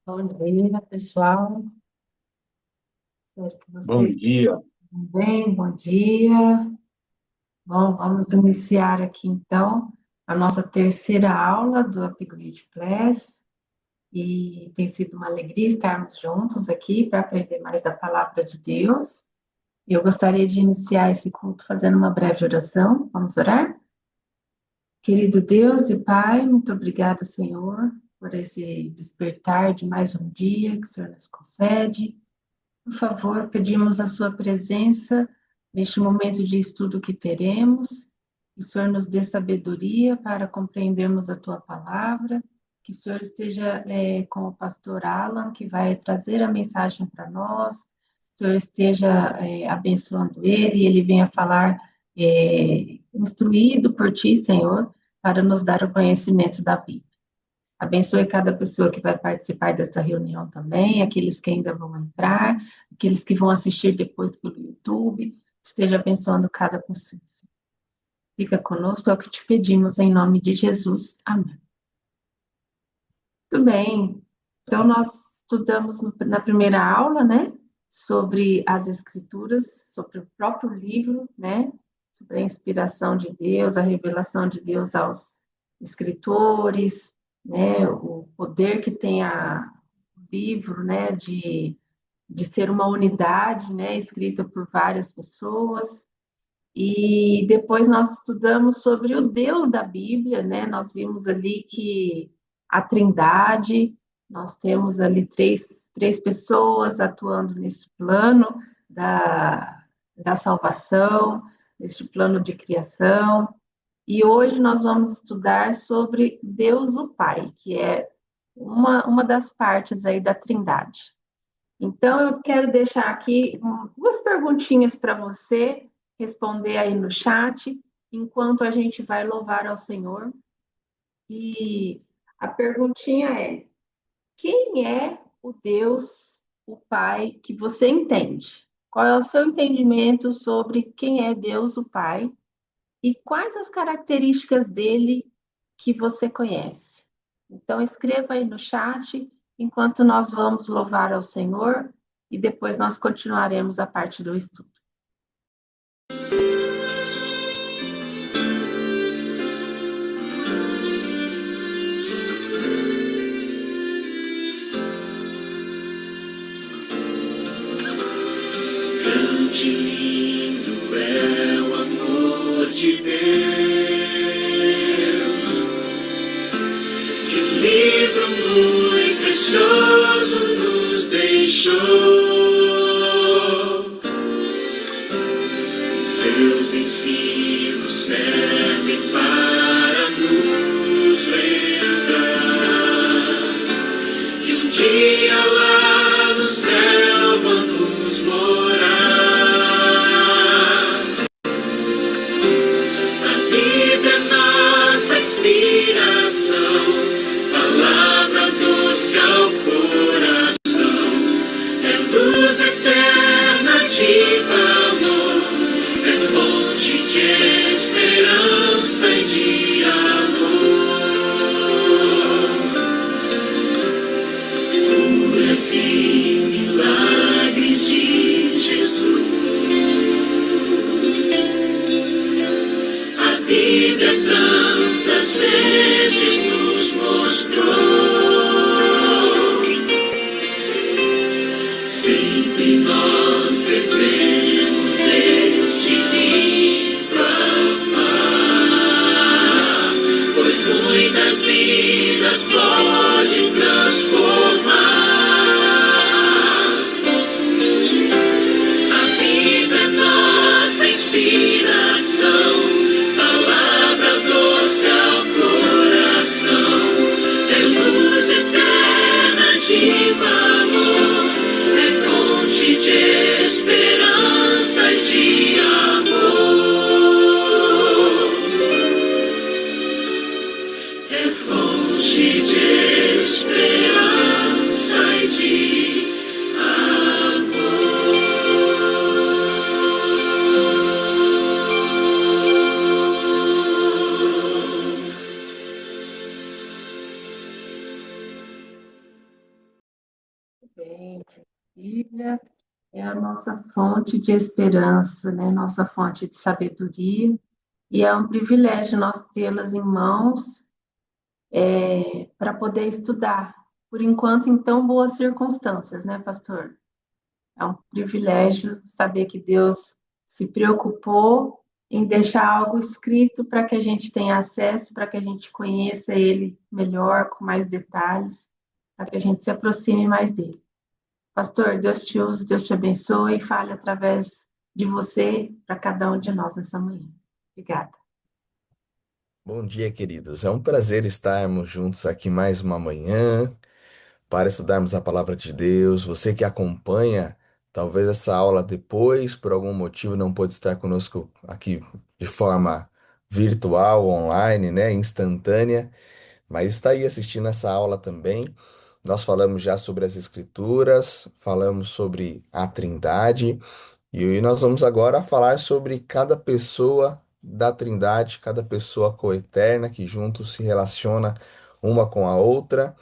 Bom dia, pessoal. Espero que Bom vocês dia. estejam bem. Bom dia. Bom, vamos iniciar aqui então a nossa terceira aula do Upgrade Class. E tem sido uma alegria estarmos juntos aqui para aprender mais da palavra de Deus. E eu gostaria de iniciar esse culto fazendo uma breve oração. Vamos orar? Querido Deus e Pai, muito obrigada, Senhor, por esse despertar de mais um dia que o Senhor nos concede. Por favor, pedimos a sua presença neste momento de estudo que teremos. Que o Senhor nos dê sabedoria para compreendermos a tua palavra. Que o Senhor esteja com o pastor Alan, que vai trazer a mensagem para nós. Que o Senhor esteja abençoando ele e ele venha falar instruído por ti, Senhor, para nos dar o conhecimento da Bíblia. Abençoe cada pessoa que vai participar dessa reunião também, aqueles que ainda vão entrar, aqueles que vão assistir depois pelo YouTube. Esteja abençoando cada pessoa. Fica conosco, é o que te pedimos, em nome de Jesus. Amém. Muito bem. Então, nós estudamos na primeira aula, né, sobre as Escrituras, sobre o próprio livro, né, sobre a inspiração de Deus, a revelação de Deus aos escritores, né, o poder que tem o livro, né, de ser uma unidade, né, escrita por várias pessoas. E depois nós estudamos sobre o Deus da Bíblia, né? Nós vimos ali que a Trindade, nós temos ali três pessoas atuando nesse plano da salvação, nesse plano de criação. E hoje nós vamos estudar sobre Deus o Pai, que é uma das partes aí da Trindade. Então, eu quero deixar aqui duas perguntinhas para você responder aí no chat, enquanto a gente vai louvar ao Senhor. E a perguntinha é: quem é o Deus, o Pai, que você entende? Qual é o seu entendimento sobre quem é Deus, o Pai? E quais as características dele que você conhece? Então, escreva aí no chat enquanto nós vamos louvar ao Senhor e depois nós continuaremos a parte do estudo. Grande e lindo é o amor de Deus, que um livro muito precioso nos deixou. Seus ensinos servem para nos lembrar que um dia lá no céu vamos morar. A Bíblia é nossa inspiração, palavra doce ao coração, é luz eterna de valor, é fonte de esperança e de amor. Curas e milagres de Jesus. A Bíblia tantas vezes nos mostrou. Sempre nós devemos este livro amar, pois muitas vidas pode transformar. A Bíblia é nossa inspiração, palavra doce ao coração, é luz eterna de valor, é fonte de esperança e de amor. É fonte de esperança e de bem, Bíblia é a nossa fonte de esperança, né? Nossa fonte de sabedoria, e é um privilégio nós tê-las em mãos para poder estudar, por enquanto em tão boas circunstâncias, né, pastor? É um privilégio saber que Deus se preocupou em deixar algo escrito para que a gente tenha acesso, para que a gente conheça Ele melhor, com mais detalhes, para que a gente se aproxime mais dele. Pastor, Deus te use, Deus te abençoe e fale através de você para cada um de nós nessa manhã. Obrigada. Bom dia, queridos. É um prazer estarmos juntos aqui mais uma manhã para estudarmos a palavra de Deus. Você que acompanha, talvez essa aula depois, por algum motivo, não pôde estar conosco aqui de forma virtual, online, né, instantânea, mas está aí assistindo essa aula também. Nós falamos já sobre as Escrituras, falamos sobre a Trindade. E nós vamos agora falar sobre cada pessoa da Trindade, cada pessoa coeterna que juntos se relaciona uma com a outra.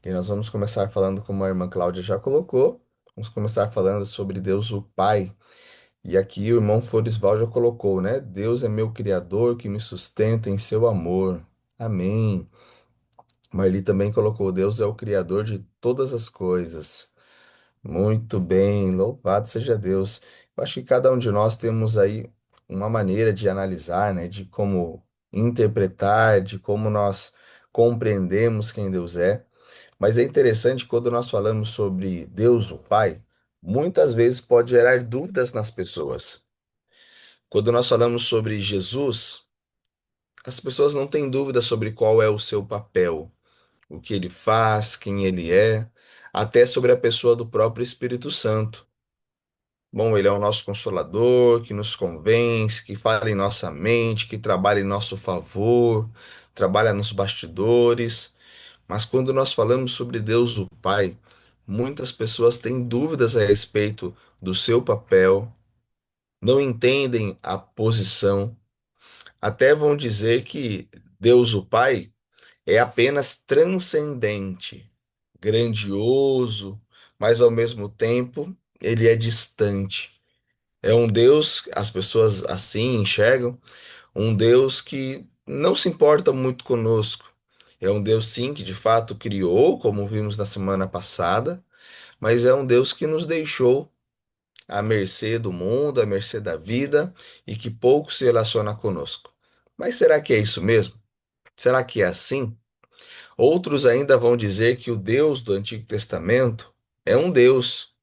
E nós vamos começar falando, como a irmã Cláudia já colocou, vamos começar falando sobre Deus o Pai. E aqui o irmão Floresval já colocou, né? Deus é meu Criador que me sustenta em seu amor. Amém. Marli também colocou, Deus é o Criador de todas as coisas. Muito bem, louvado seja Deus. Eu acho que cada um de nós temos aí uma maneira de analisar, né, de como interpretar, de como nós compreendemos quem Deus é. Mas é interessante quando nós falamos sobre Deus, o Pai, muitas vezes pode gerar dúvidas nas pessoas. Quando nós falamos sobre Jesus, as pessoas não têm dúvida sobre qual é o seu papel, o que ele faz, quem ele é, até sobre a pessoa do próprio Espírito Santo. Bom, ele é o nosso consolador, que nos convence, que fala em nossa mente, que trabalha em nosso favor, trabalha nos bastidores. Mas quando nós falamos sobre Deus, o Pai, muitas pessoas têm dúvidas a respeito do seu papel, não entendem a posição, até vão dizer que Deus, o Pai, é apenas transcendente, grandioso, mas ao mesmo tempo ele é distante. É um Deus, as pessoas assim enxergam, um Deus que não se importa muito conosco. É um Deus, sim, que de fato criou, como vimos na semana passada, mas é um Deus que nos deixou à mercê do mundo, à mercê da vida e que pouco se relaciona conosco. Mas será que é isso mesmo? Será que é assim? Outros ainda vão dizer que o Deus do Antigo Testamento é um Deus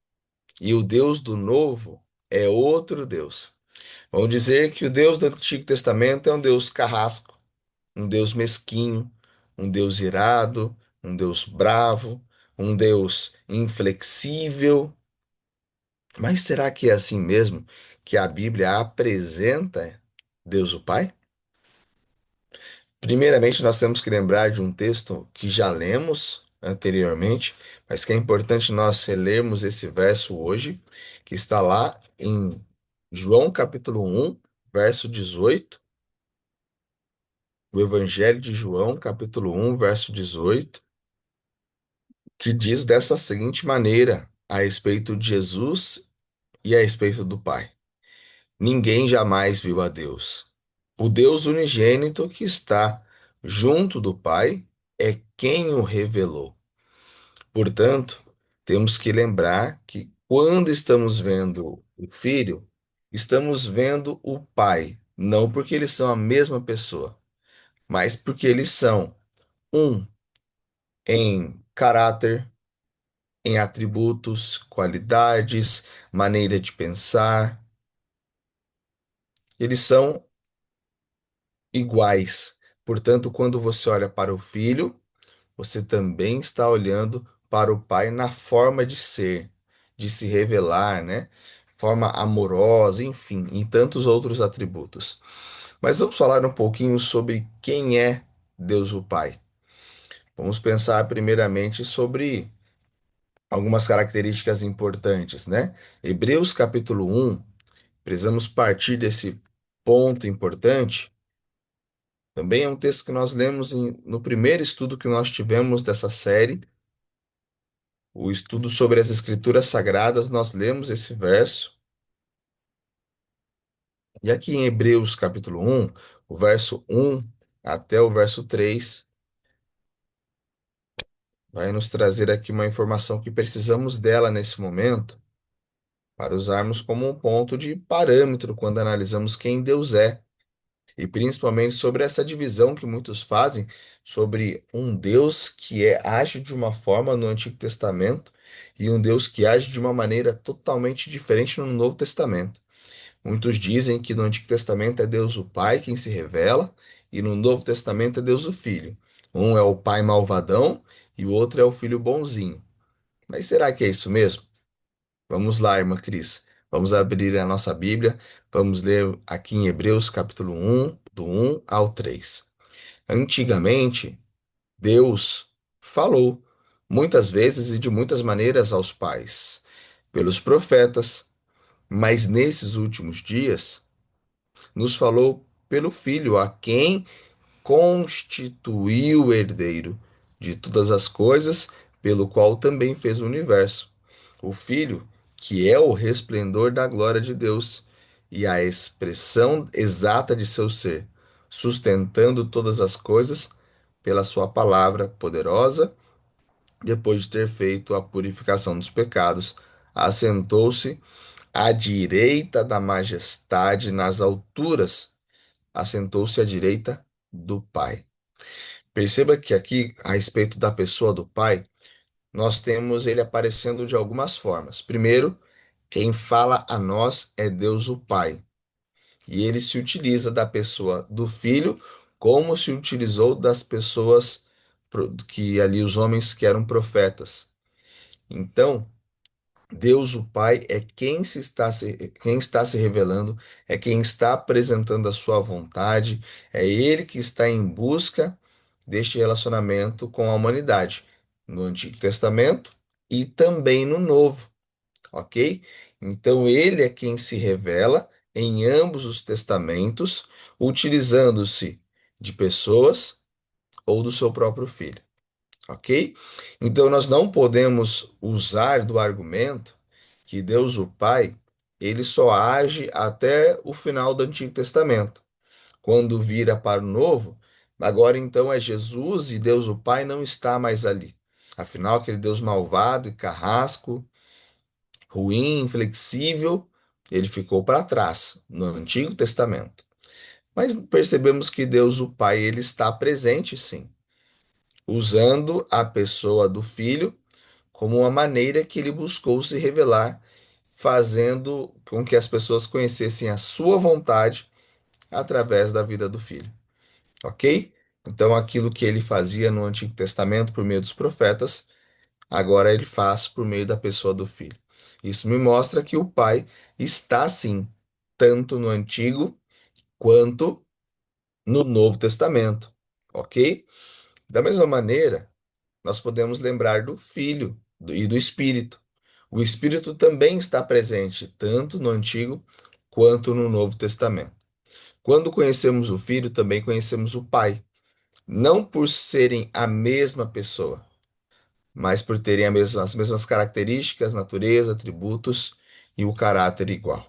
e o Deus do Novo é outro Deus. Vão dizer que o Deus do Antigo Testamento é um Deus carrasco, um Deus mesquinho, um Deus irado, um Deus bravo, um Deus inflexível. Mas será que é assim mesmo que a Bíblia apresenta Deus o Pai? Primeiramente, nós temos que lembrar de um texto que já lemos anteriormente, mas que é importante nós relermos esse verso hoje, que está lá em João capítulo 1, verso 18. O Evangelho de João, capítulo 1, verso 18, que diz dessa seguinte maneira a respeito de Jesus e a respeito do Pai: Ninguém jamais viu a Deus. O Deus unigênito que está junto do Pai é quem o revelou. Portanto, temos que lembrar que quando estamos vendo o Filho, estamos vendo o Pai, não porque eles são a mesma pessoa, mas porque eles são um em caráter, em atributos, qualidades, maneira de pensar. Eles são iguais. Portanto, quando você olha para o filho, você também está olhando para o pai na forma de ser, de se revelar, né? Forma amorosa, enfim, em tantos outros atributos. Mas vamos falar um pouquinho sobre quem é Deus o Pai. Vamos pensar primeiramente sobre algumas características importantes, né? Hebreus capítulo 1, precisamos partir desse ponto importante. Também é um texto que nós lemos no primeiro estudo que nós tivemos dessa série. o estudo sobre as Escrituras Sagradas, nós lemos esse verso. E aqui em Hebreus capítulo 1, o verso 1 até o verso 3, vai nos trazer aqui uma informação que precisamos dela nesse momento, para usarmos como um ponto de parâmetro quando analisamos quem Deus é, e principalmente sobre essa divisão que muitos fazem sobre um Deus que age de uma forma no Antigo Testamento e um Deus que age de uma maneira totalmente diferente no Novo Testamento. Muitos dizem que no Antigo Testamento é Deus o Pai quem se revela e no Novo Testamento é Deus o Filho. Um é o pai malvadão e o outro é o filho bonzinho. Mas será que é isso mesmo? Vamos lá, irmã Cris. Vamos abrir a nossa Bíblia. Vamos ler aqui em Hebreus capítulo 1, do 1 ao 3. Antigamente, Deus falou muitas vezes e de muitas maneiras aos pais, pelos profetas, mas nesses últimos dias nos falou pelo Filho, a quem constituiu o herdeiro de todas as coisas, pelo qual também fez o universo. O Filho, que é o resplendor da glória de Deus e a expressão exata de seu ser, sustentando todas as coisas pela sua palavra poderosa, depois de ter feito a purificação dos pecados, assentou-se à direita da majestade nas alturas, assentou-se à direita do Pai. Perceba que aqui, a respeito da pessoa do Pai, nós temos ele aparecendo de algumas formas. Primeiro, quem fala a nós é Deus o Pai. E ele se utiliza da pessoa do Filho como se utilizou das pessoas que ali, os homens que eram profetas. Então, Deus, o Pai, é quem está se revelando, é quem está apresentando a sua vontade, é Ele que está em busca deste relacionamento com a humanidade, no Antigo Testamento e também no Novo, ok? Então, Ele é quem se revela em ambos os testamentos, utilizando-se de pessoas ou do seu próprio Filho, ok? Então, nós não podemos usar do argumento que Deus o Pai, ele só age até o final do Antigo Testamento. Quando vira para o Novo, agora então é Jesus e Deus o Pai não está mais ali. Afinal, aquele Deus malvado e carrasco, ruim, inflexível, ele ficou para trás no Antigo Testamento. Mas percebemos que Deus o Pai, ele está presente sim, usando a pessoa do Filho como uma maneira que ele buscou se revelar, fazendo com que as pessoas conhecessem a sua vontade através da vida do Filho, ok? Então, aquilo que ele fazia no Antigo Testamento por meio dos profetas, agora ele faz por meio da pessoa do Filho. Isso me mostra que o Pai está, sim, tanto no Antigo quanto no Novo Testamento, ok? Da mesma maneira, nós podemos lembrar do Filho e do Espírito. O Espírito também está presente tanto no Antigo quanto no Novo Testamento. Quando conhecemos o Filho, também conhecemos o Pai, não por serem a mesma pessoa, mas por terem as mesmas características, natureza, atributos e o caráter igual.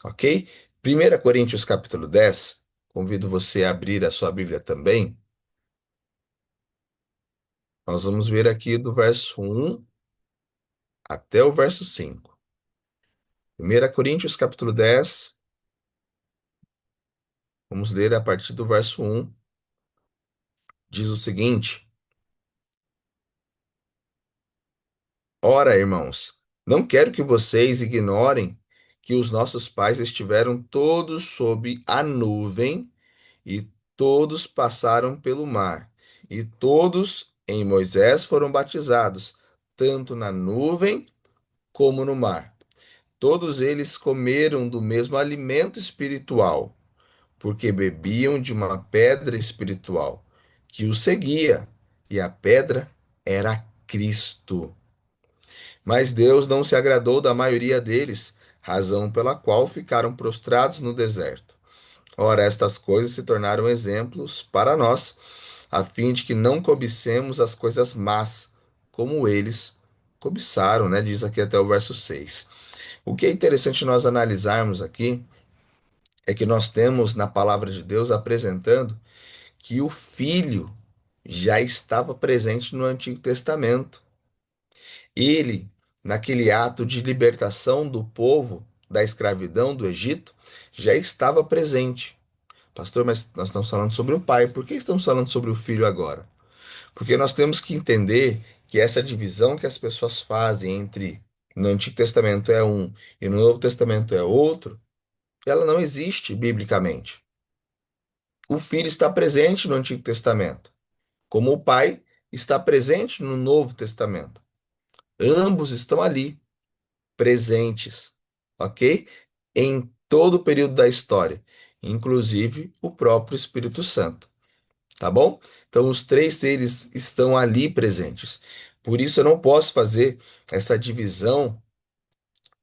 Ok? 1 Coríntios capítulo 10, convido você a abrir a sua Bíblia também. Nós vamos ver aqui do verso 1 até o verso 5. 1 Coríntios capítulo 10, vamos ler a partir do verso 1, diz o seguinte: Ora, irmãos, não quero que vocês ignorem que os nossos pais estiveram todos sob a nuvem e todos passaram pelo mar, e todos em Moisés foram batizados, tanto na nuvem como no mar. Todos eles comeram do mesmo alimento espiritual, porque bebiam de uma pedra espiritual que os seguia, e a pedra era Cristo. Mas Deus não se agradou da maioria deles, razão pela qual ficaram prostrados no deserto. Ora, estas coisas se tornaram exemplos para nós, a fim de que não cobicemos as coisas más, como eles cobiçaram, né? Diz aqui até o verso 6. O que é interessante nós analisarmos aqui é que nós temos na palavra de Deus apresentando que o Filho já estava presente no Antigo Testamento. Ele, naquele ato de libertação do povo da escravidão do Egito, já estava presente. Pastor, mas nós estamos falando sobre o Pai, por que estamos falando sobre o Filho agora? Porque nós temos que entender que essa divisão que as pessoas fazem entre no Antigo Testamento é um e no Novo Testamento é outro, ela não existe biblicamente. O Filho está presente no Antigo Testamento, como o Pai está presente no Novo Testamento. Ambos estão ali, presentes, ok? Em todo o período da história, inclusive o próprio Espírito Santo, tá bom? Então, os três seres estão ali presentes. Por isso, eu não posso fazer essa divisão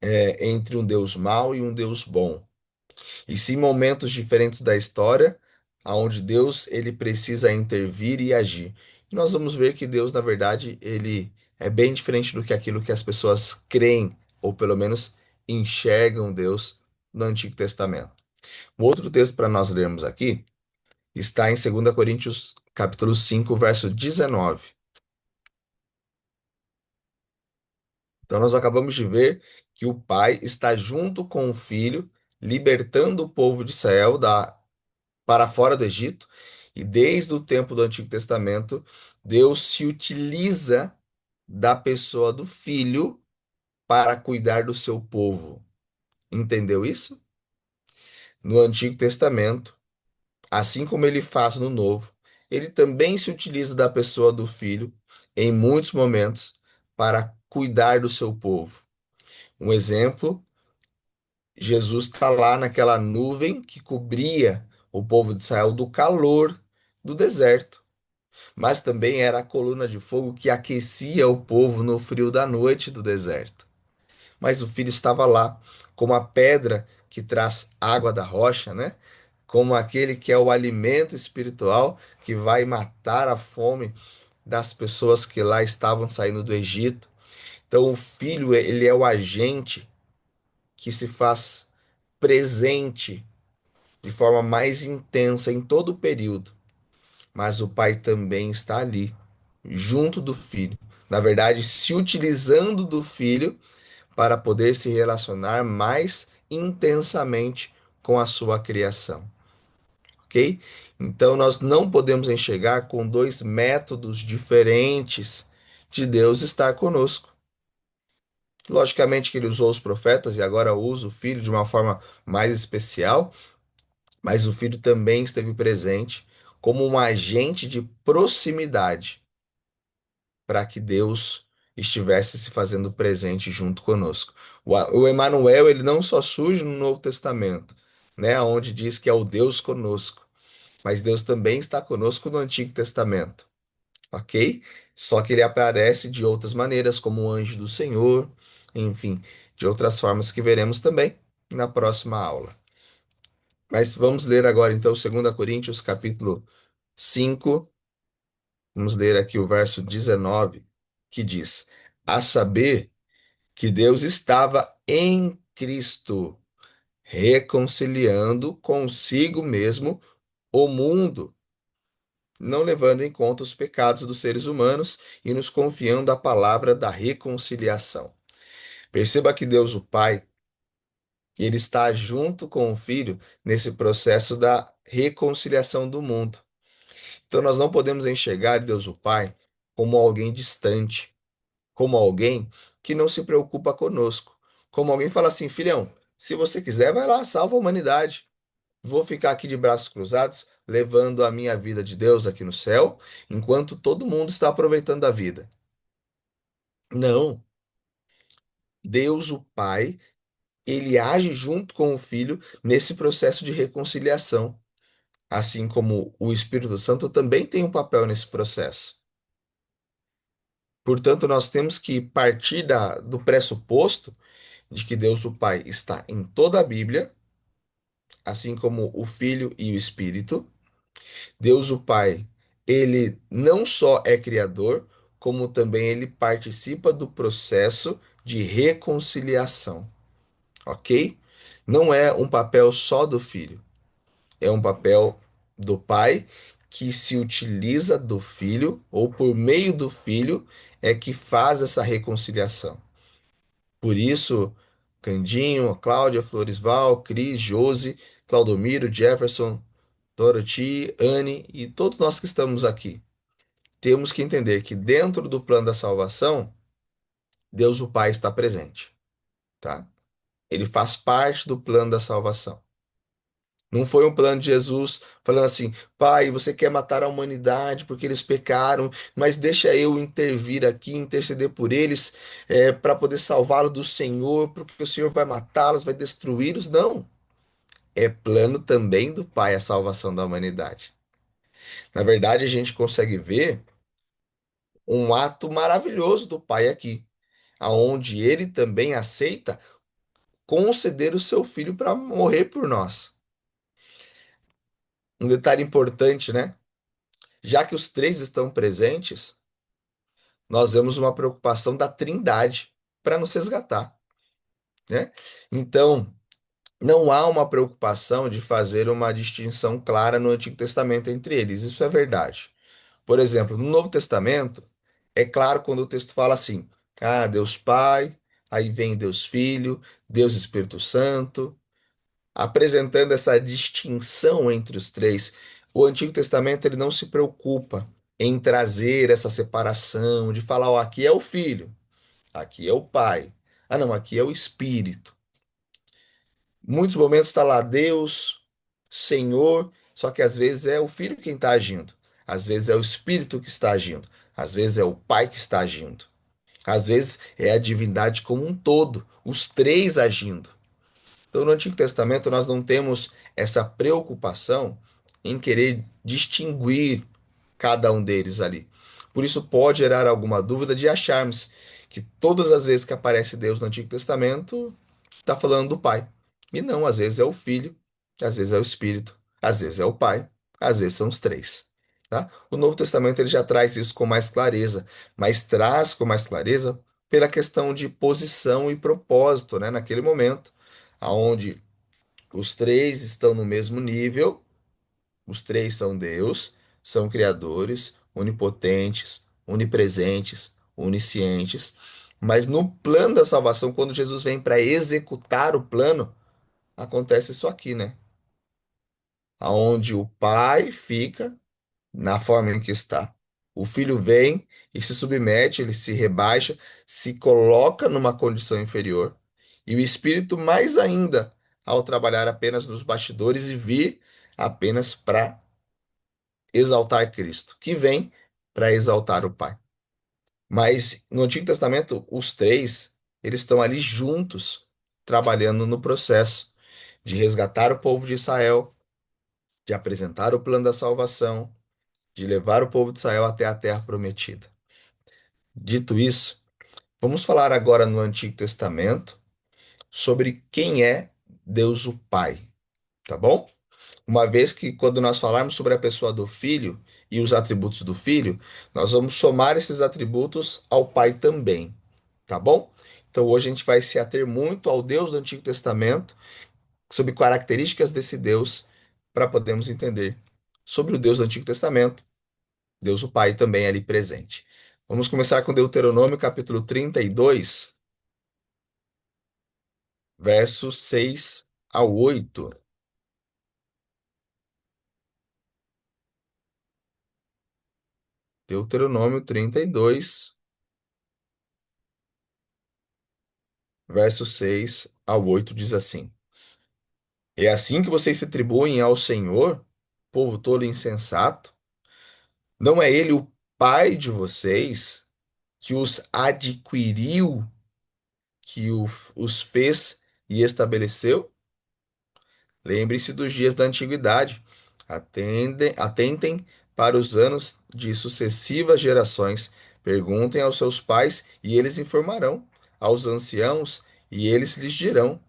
entre um Deus mau e um Deus bom. E sim momentos diferentes da história, aonde Deus ele precisa intervir e agir. E nós vamos ver que Deus, na verdade, ele é bem diferente do que aquilo que as pessoas creem, ou pelo menos enxergam Deus no Antigo Testamento. O outro texto para nós lermos aqui está em 2 Coríntios, capítulo 5, verso 19. Então nós acabamos de ver que o Pai está junto com o Filho, libertando o povo de Israel para fora do Egito, e desde o tempo do Antigo Testamento, Deus se utiliza da pessoa do filho para cuidar do seu povo. Entendeu isso? No Antigo Testamento, assim como ele faz no Novo, ele também se utiliza da pessoa do filho em muitos momentos para cuidar do seu povo. Um exemplo, Jesus está lá naquela nuvem que cobria o povo de Israel do calor do deserto. Mas também era a coluna de fogo que aquecia o povo no frio da noite do deserto. Mas o filho estava lá, como a pedra que traz água da rocha, né? Como aquele que é o alimento espiritual que vai matar a fome das pessoas que lá estavam saindo do Egito. Então o filho, ele é o agente que se faz presente de forma mais intensa em todo o período, mas o pai também está ali, junto do filho. Na verdade, se utilizando do filho para poder se relacionar mais intensamente com a sua criação, ok? Então, nós não podemos enxergar com dois métodos diferentes de Deus estar conosco. Logicamente que ele usou os profetas e agora usa o filho de uma forma mais especial, mas o filho também esteve presente como um agente de proximidade para que Deus estivesse se fazendo presente junto conosco. O Emanuel, ele não só surge no Novo Testamento, né, onde diz que é o Deus conosco, mas Deus também está conosco no Antigo Testamento, ok? Só que ele aparece de outras maneiras, como o anjo do Senhor, enfim, de outras formas que veremos também na próxima aula. Mas vamos ler agora então 2 Coríntios capítulo 5. Vamos ler aqui o verso 19, que diz: A saber que Deus estava em Cristo, reconciliando consigo mesmo o mundo, não levando em conta os pecados dos seres humanos e nos confiando a palavra da reconciliação. Perceba que Deus, o Pai, ele está junto com o Filho nesse processo da reconciliação do mundo. Então nós não podemos enxergar Deus, o Pai, como alguém distante, como alguém que não se preocupa conosco, como alguém fala assim, filhão, se você quiser, vai lá, salva a humanidade. Vou ficar aqui de braços cruzados, levando a minha vida de Deus aqui no céu, enquanto todo mundo está aproveitando a vida. Não, Deus, o Pai, ele age junto com o Filho nesse processo de reconciliação, assim como o Espírito Santo também tem um papel nesse processo. Portanto, nós temos que partir do pressuposto de que Deus o Pai está em toda a Bíblia, assim como o Filho e o Espírito. Deus o Pai, ele não só é criador, como também ele participa do processo de reconciliação, ok? Não é um papel só do filho, é um papel do pai que se utiliza do filho, ou por meio do filho, é que faz essa reconciliação. Por isso, Candinho, Cláudia, Floresval, Cris, Josi, Claudomiro, Jefferson, Dorothy, Anne e todos nós que estamos aqui, temos que entender que dentro do plano da salvação, Deus o Pai está presente, tá? Ele faz parte do plano da salvação. Não foi um plano de Jesus falando assim, Pai, você quer matar a humanidade porque eles pecaram, mas deixa eu intervir aqui, interceder por eles, para poder salvá-los do Senhor, porque o Senhor vai matá-los, vai destruí-los. Não. É plano também do Pai a salvação da humanidade. Na verdade, a gente consegue ver um ato maravilhoso do Pai aqui, aonde ele também aceita conceder o seu filho para morrer por nós. Um detalhe importante, né? Já que os três estão presentes, nós vemos uma preocupação da Trindade para nos resgatar, né? Então, não há uma preocupação de fazer uma distinção clara no Antigo Testamento entre eles. Isso é verdade. Por exemplo, no Novo Testamento, é claro quando o texto fala assim: ah, Deus Pai, aí vem Deus Filho, Deus Espírito Santo, apresentando essa distinção entre os três. O Antigo Testamento ele não se preocupa em trazer essa separação, de falar, ó, aqui é o Filho, aqui é o Pai. Ah, não, aqui é o Espírito. Muitos momentos está lá Deus, Senhor, só que às vezes é o Filho quem está agindo, às vezes é o Espírito que está agindo, às vezes é o Pai que está agindo, às vezes é a divindade como um todo, os três agindo. Então, no Antigo Testamento, nós não temos essa preocupação em querer distinguir cada um deles ali. Por isso, pode gerar alguma dúvida de acharmos que todas as vezes que aparece Deus no Antigo Testamento, está falando do Pai. E não, às vezes é o Filho, às vezes é o Espírito, às vezes é o Pai, às vezes são os três. Tá? O Novo Testamento ele já traz isso com mais clareza, mas traz com mais clareza pela questão de posição e propósito, né, naquele momento, aonde os três estão no mesmo nível, os três são Deus, são criadores, onipotentes, onipresentes, oniscientes. Mas no plano da salvação, quando Jesus vem para executar o plano, acontece isso aqui, né? Aonde o pai fica na forma em que está. O filho vem e se submete, ele se rebaixa, se coloca numa condição inferior. E o espírito, mais ainda, ao trabalhar apenas nos bastidores e vir apenas para exaltar Cristo, que vem para exaltar o Pai. Mas no Antigo Testamento, os três, eles estão ali juntos, trabalhando no processo de resgatar o povo de Israel, de apresentar o plano da salvação, de levar o povo de Israel até a terra prometida. Dito isso, vamos falar agora no Antigo Testamento sobre quem é Deus o Pai, tá bom? Uma vez que quando nós falarmos sobre a pessoa do filho e os atributos do filho, nós vamos somar esses atributos ao Pai também, tá bom? Então hoje a gente vai se ater muito ao Deus do Antigo Testamento, sobre características desse Deus, para podermos entender sobre o Deus do Antigo Testamento, Deus o Pai também ali presente. Vamos começar com Deuteronômio capítulo 32, versos 6 ao 8. Deuteronômio 32, versos 6 ao 8 diz assim: é assim que vocês se atribuem ao Senhor, povo tolo e insensato? Não é ele o Pai de vocês que os adquiriu, que os fez e estabeleceu? Lembre-se dos dias da antiguidade. Atentem para os anos de sucessivas gerações. Perguntem aos seus pais e eles informarão, aos anciãos e eles lhes dirão.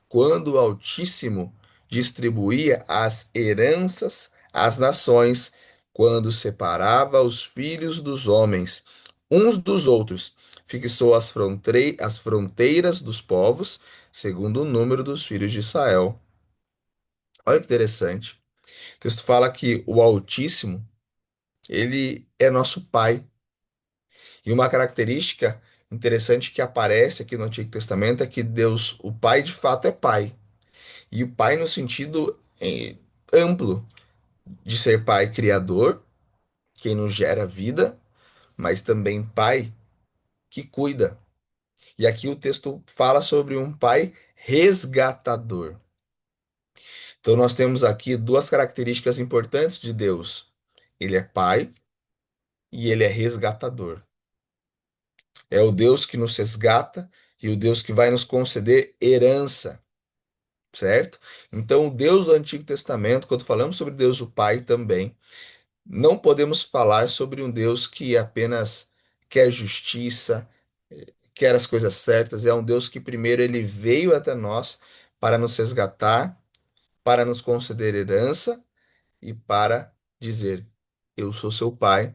Quando o Altíssimo distribuía as heranças às nações, quando separava os filhos dos homens, uns dos outros. Fixou as fronteiras dos povos, segundo o número dos filhos de Israel. Olha que interessante. O texto fala que o Altíssimo, ele é nosso Pai. E uma característica interessante que aparece aqui no Antigo Testamento é que Deus, o Pai, de fato é Pai. E o Pai no sentido amplo de ser Pai criador, quem nos gera vida, mas também Pai que cuida. E aqui o texto fala sobre um Pai resgatador. Então nós temos aqui duas características importantes de Deus. Ele é Pai e ele é resgatador. É o Deus que nos resgata e o Deus que vai nos conceder herança, certo? Então, o Deus do Antigo Testamento, quando falamos sobre Deus o Pai também, não podemos falar sobre um Deus que apenas quer justiça, quer as coisas certas. É um Deus que primeiro ele veio até nós para nos resgatar, para nos conceder herança e para dizer: Eu sou seu pai,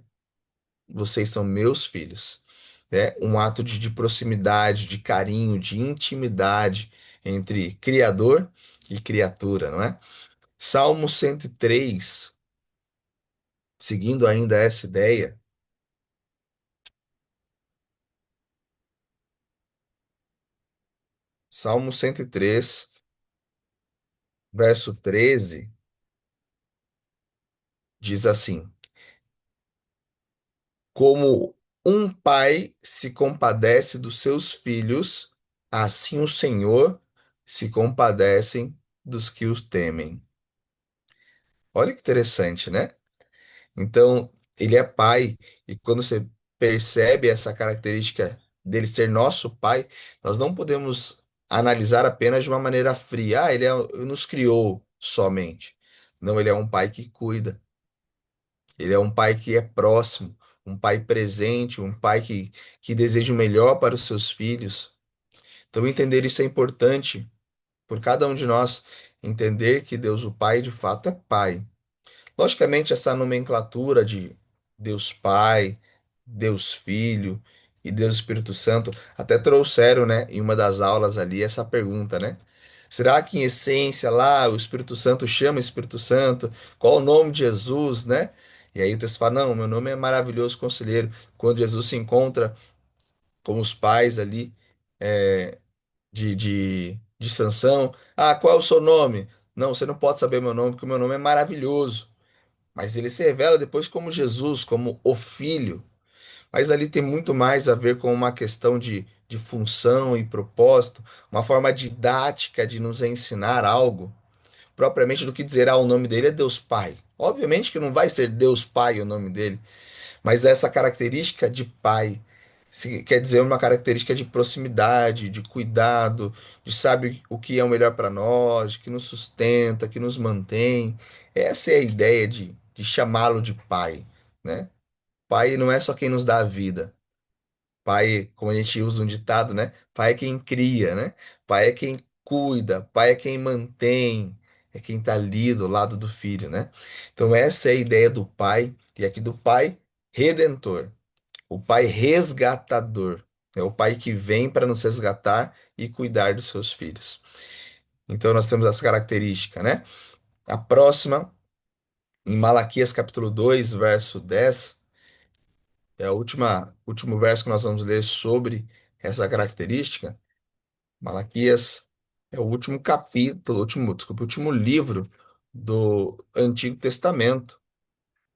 vocês são meus filhos. Né? Um ato de proximidade, de carinho, de intimidade entre Criador e criatura, não é? Salmo 103, seguindo ainda essa ideia, Salmo 103, verso 13, diz assim: Como um pai se compadece dos seus filhos, assim o Senhor se compadecem dos que os temem. Olha que interessante, né? Então, ele é pai, e quando você percebe essa característica dele ser nosso pai, nós não podemos analisar apenas de uma maneira fria. Ah, nos criou somente. Não, ele é um pai que cuida. Ele é um pai que é próximo, um pai presente, um pai que deseja o melhor para os seus filhos. Então, entender isso é importante por cada um de nós, entender que Deus, o Pai, de fato é Pai. Logicamente, essa nomenclatura de Deus Pai, Deus Filho e Deus Espírito Santo até trouxeram, né, em uma das aulas ali essa pergunta, né? Será que em essência lá o Espírito Santo chama Espírito Santo? Qual o nome de Jesus, né? E aí o texto fala: Não, meu nome é maravilhoso conselheiro. Quando Jesus se encontra com os pais ali de Sansão, ah, qual é o seu nome? Não, você não pode saber meu nome, porque o meu nome é maravilhoso. Mas ele se revela depois como Jesus, como o Filho. Mas ali tem muito mais a ver com uma questão de função e propósito, uma forma didática de nos ensinar algo, propriamente do que dizer, ah, o nome dele é Deus Pai. Obviamente que não vai ser Deus Pai o nome dele, mas essa característica de pai quer dizer uma característica de proximidade, de cuidado, de sabe o que é o melhor para nós, que nos sustenta, que nos mantém. Essa é a ideia de chamá-lo de pai, né? Pai não é só quem nos dá a vida. Pai, como a gente usa um ditado, né? Pai é quem cria, né? Pai é quem cuida, pai é quem mantém, é quem está ali do lado do filho, né? Então essa é a ideia do pai, e aqui do pai redentor, o pai resgatador. É o pai que vem para nos resgatar e cuidar dos seus filhos. Então nós temos essa característica, né? A próxima, em Malaquias capítulo 2 verso 10, é a último verso que nós vamos ler sobre essa característica. Malaquias é o último capítulo, desculpa, o último livro do Antigo Testamento.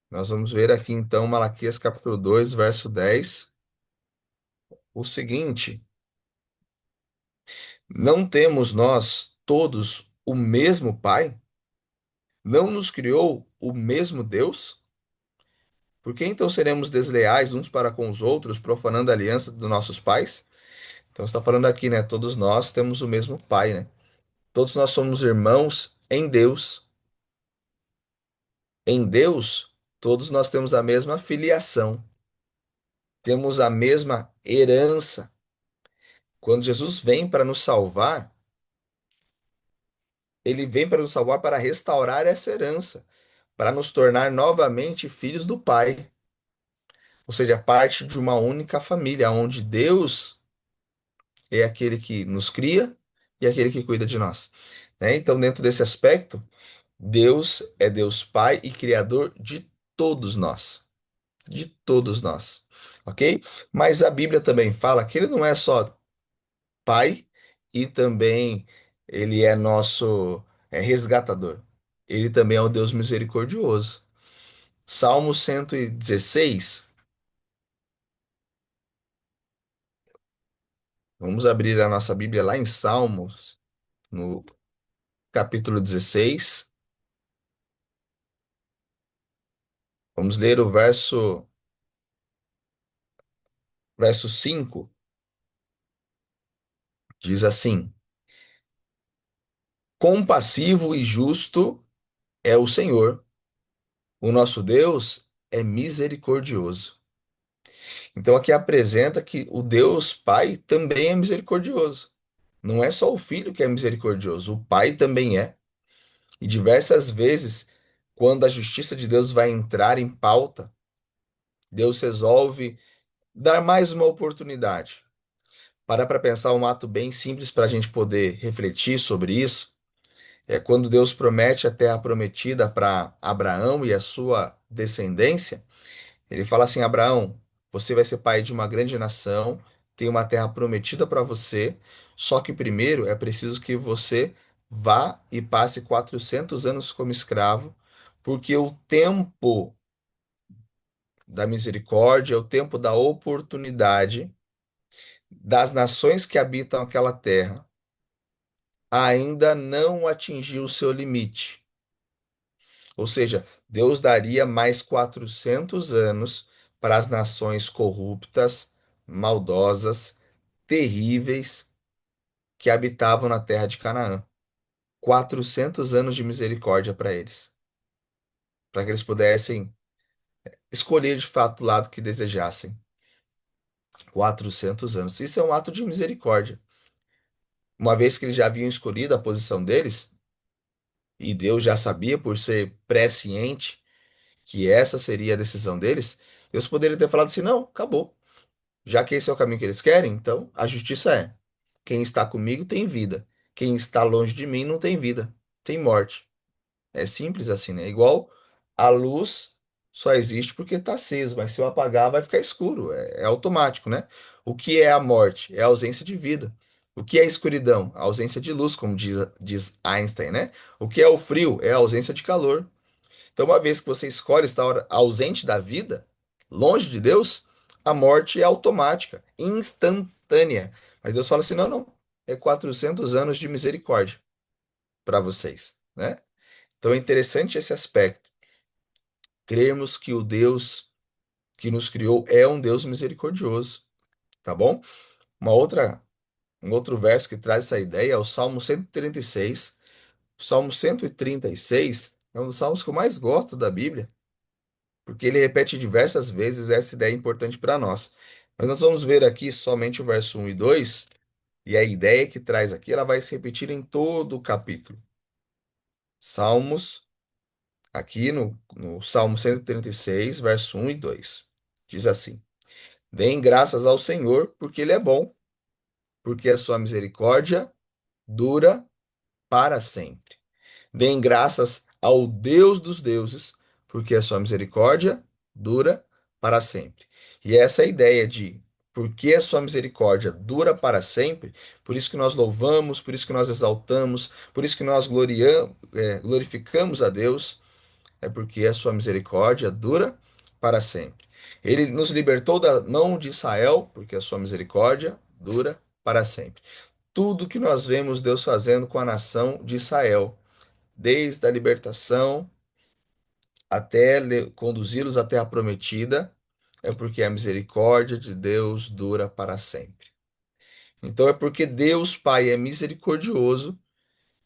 Nós vamos ver aqui então Malaquias capítulo 2 verso 10, o seguinte: Não temos nós todos o mesmo Pai? Não nos criou o mesmo Deus? Por que então seremos desleais uns para com os outros, profanando a aliança dos nossos pais? Então está falando aqui, né? Todos nós temos o mesmo Pai, né? Todos nós somos irmãos em Deus. Em Deus, todos nós temos a mesma filiação, temos a mesma herança. Quando Jesus vem para nos salvar, ele vem para nos salvar para restaurar essa herança, para nos tornar novamente filhos do Pai. ou seja, parte de uma única família, onde Deus é aquele que nos cria e aquele que cuida de nós. Né? Então, dentro desse aspecto, Deus é Deus Pai e Criador de todos nós. De todos nós. Ok? Mas a Bíblia também fala que ele não é só Pai e também ele é nosso resgatador. Ele também é o Deus misericordioso. Salmo 116. Vamos abrir a nossa Bíblia lá em Salmos, no capítulo 16. Vamos ler o verso 5. Diz assim: Compassivo e justo é o Senhor, o nosso Deus é misericordioso. Então aqui apresenta que o Deus Pai também é misericordioso. Não é só o Filho que é misericordioso, o Pai também é. E diversas vezes, quando a justiça de Deus vai entrar em pauta, Deus resolve dar mais uma oportunidade. Para pensar um ato bem simples para a gente poder refletir sobre isso. É quando Deus promete a terra prometida para Abraão e a sua descendência. Ele fala assim: Abraão, você vai ser pai de uma grande nação, tem uma terra prometida para você, só que primeiro é preciso que você vá e passe 400 anos como escravo, porque o tempo da misericórdia, o tempo da oportunidade das nações que habitam aquela terra ainda não atingiu o seu limite. Ou seja, Deus daria mais 400 anos para as nações corruptas, maldosas, terríveis que habitavam na terra de Canaã. 400 anos de misericórdia para eles, para que eles pudessem escolher de fato o lado que desejassem. 400 anos. Isso é um ato de misericórdia. Uma vez que eles já haviam escolhido a posição deles, e Deus já sabia, por ser presciente, que essa seria a decisão deles, Deus poderia ter falado assim: não, acabou. Já que esse é o caminho que eles querem, então a justiça é: quem está comigo tem vida, quem está longe de mim não tem vida, tem morte. É simples assim, né? Igual a luz só existe porque está aceso, mas se eu apagar vai ficar escuro, é automático, né? O que é a morte? É a ausência de vida. O que é a escuridão? A ausência de luz, como diz Einstein, né? O que é o frio? É a ausência de calor. Então, uma vez que você escolhe estar ausente da vida, longe de Deus, a morte é automática, instantânea. Mas Deus fala assim: não, não, é 400 anos de misericórdia para vocês, né? Então é interessante esse aspecto. Cremos que o Deus que nos criou é um Deus misericordioso, tá bom? Uma outra, um outro verso que traz essa ideia é o Salmo 136. O Salmo 136 é um dos salmos que eu mais gosto da Bíblia, porque ele repete diversas vezes essa ideia importante para nós. Mas nós vamos ver aqui somente o verso 1 e 2, e a ideia que traz aqui, ela vai se repetir em todo o capítulo. Salmos, aqui no Salmo 136, verso 1 e 2. Diz assim: Deem graças ao Senhor, porque Ele é bom, porque a sua misericórdia dura para sempre. Deem graças ao Deus dos deuses, porque a sua misericórdia dura para sempre. E essa é a ideia de porque a sua misericórdia dura para sempre, por isso que nós louvamos, por isso que nós exaltamos, por isso que nós glorificamos a Deus, é porque a sua misericórdia dura para sempre. Ele nos libertou da mão de Israel, porque a sua misericórdia dura para sempre. Tudo que nós vemos Deus fazendo com a nação de Israel, desde a libertação até conduzi-los à terra prometida, é porque a misericórdia de Deus dura para sempre. Então é porque Deus Pai é misericordioso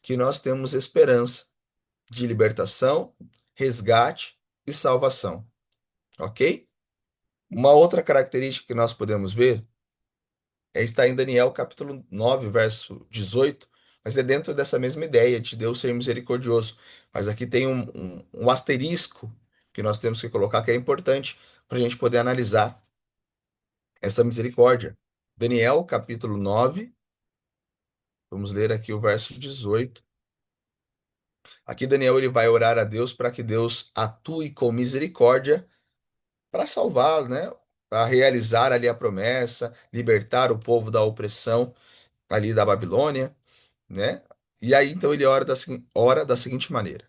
que nós temos esperança de libertação, resgate e salvação, ok? Uma outra característica que nós podemos ver está em Daniel capítulo 9, verso 18, mas é dentro dessa mesma ideia de Deus ser misericordioso. Mas aqui tem um asterisco que nós temos que colocar, que é importante para a gente poder analisar essa misericórdia. Daniel, capítulo 9, vamos ler aqui o verso 18. Aqui Daniel ele vai orar a Deus para que Deus atue com misericórdia para salvá-lo, né? Para realizar ali a promessa, libertar o povo da opressão ali da Babilônia, né? E aí então ele ora da seguinte maneira: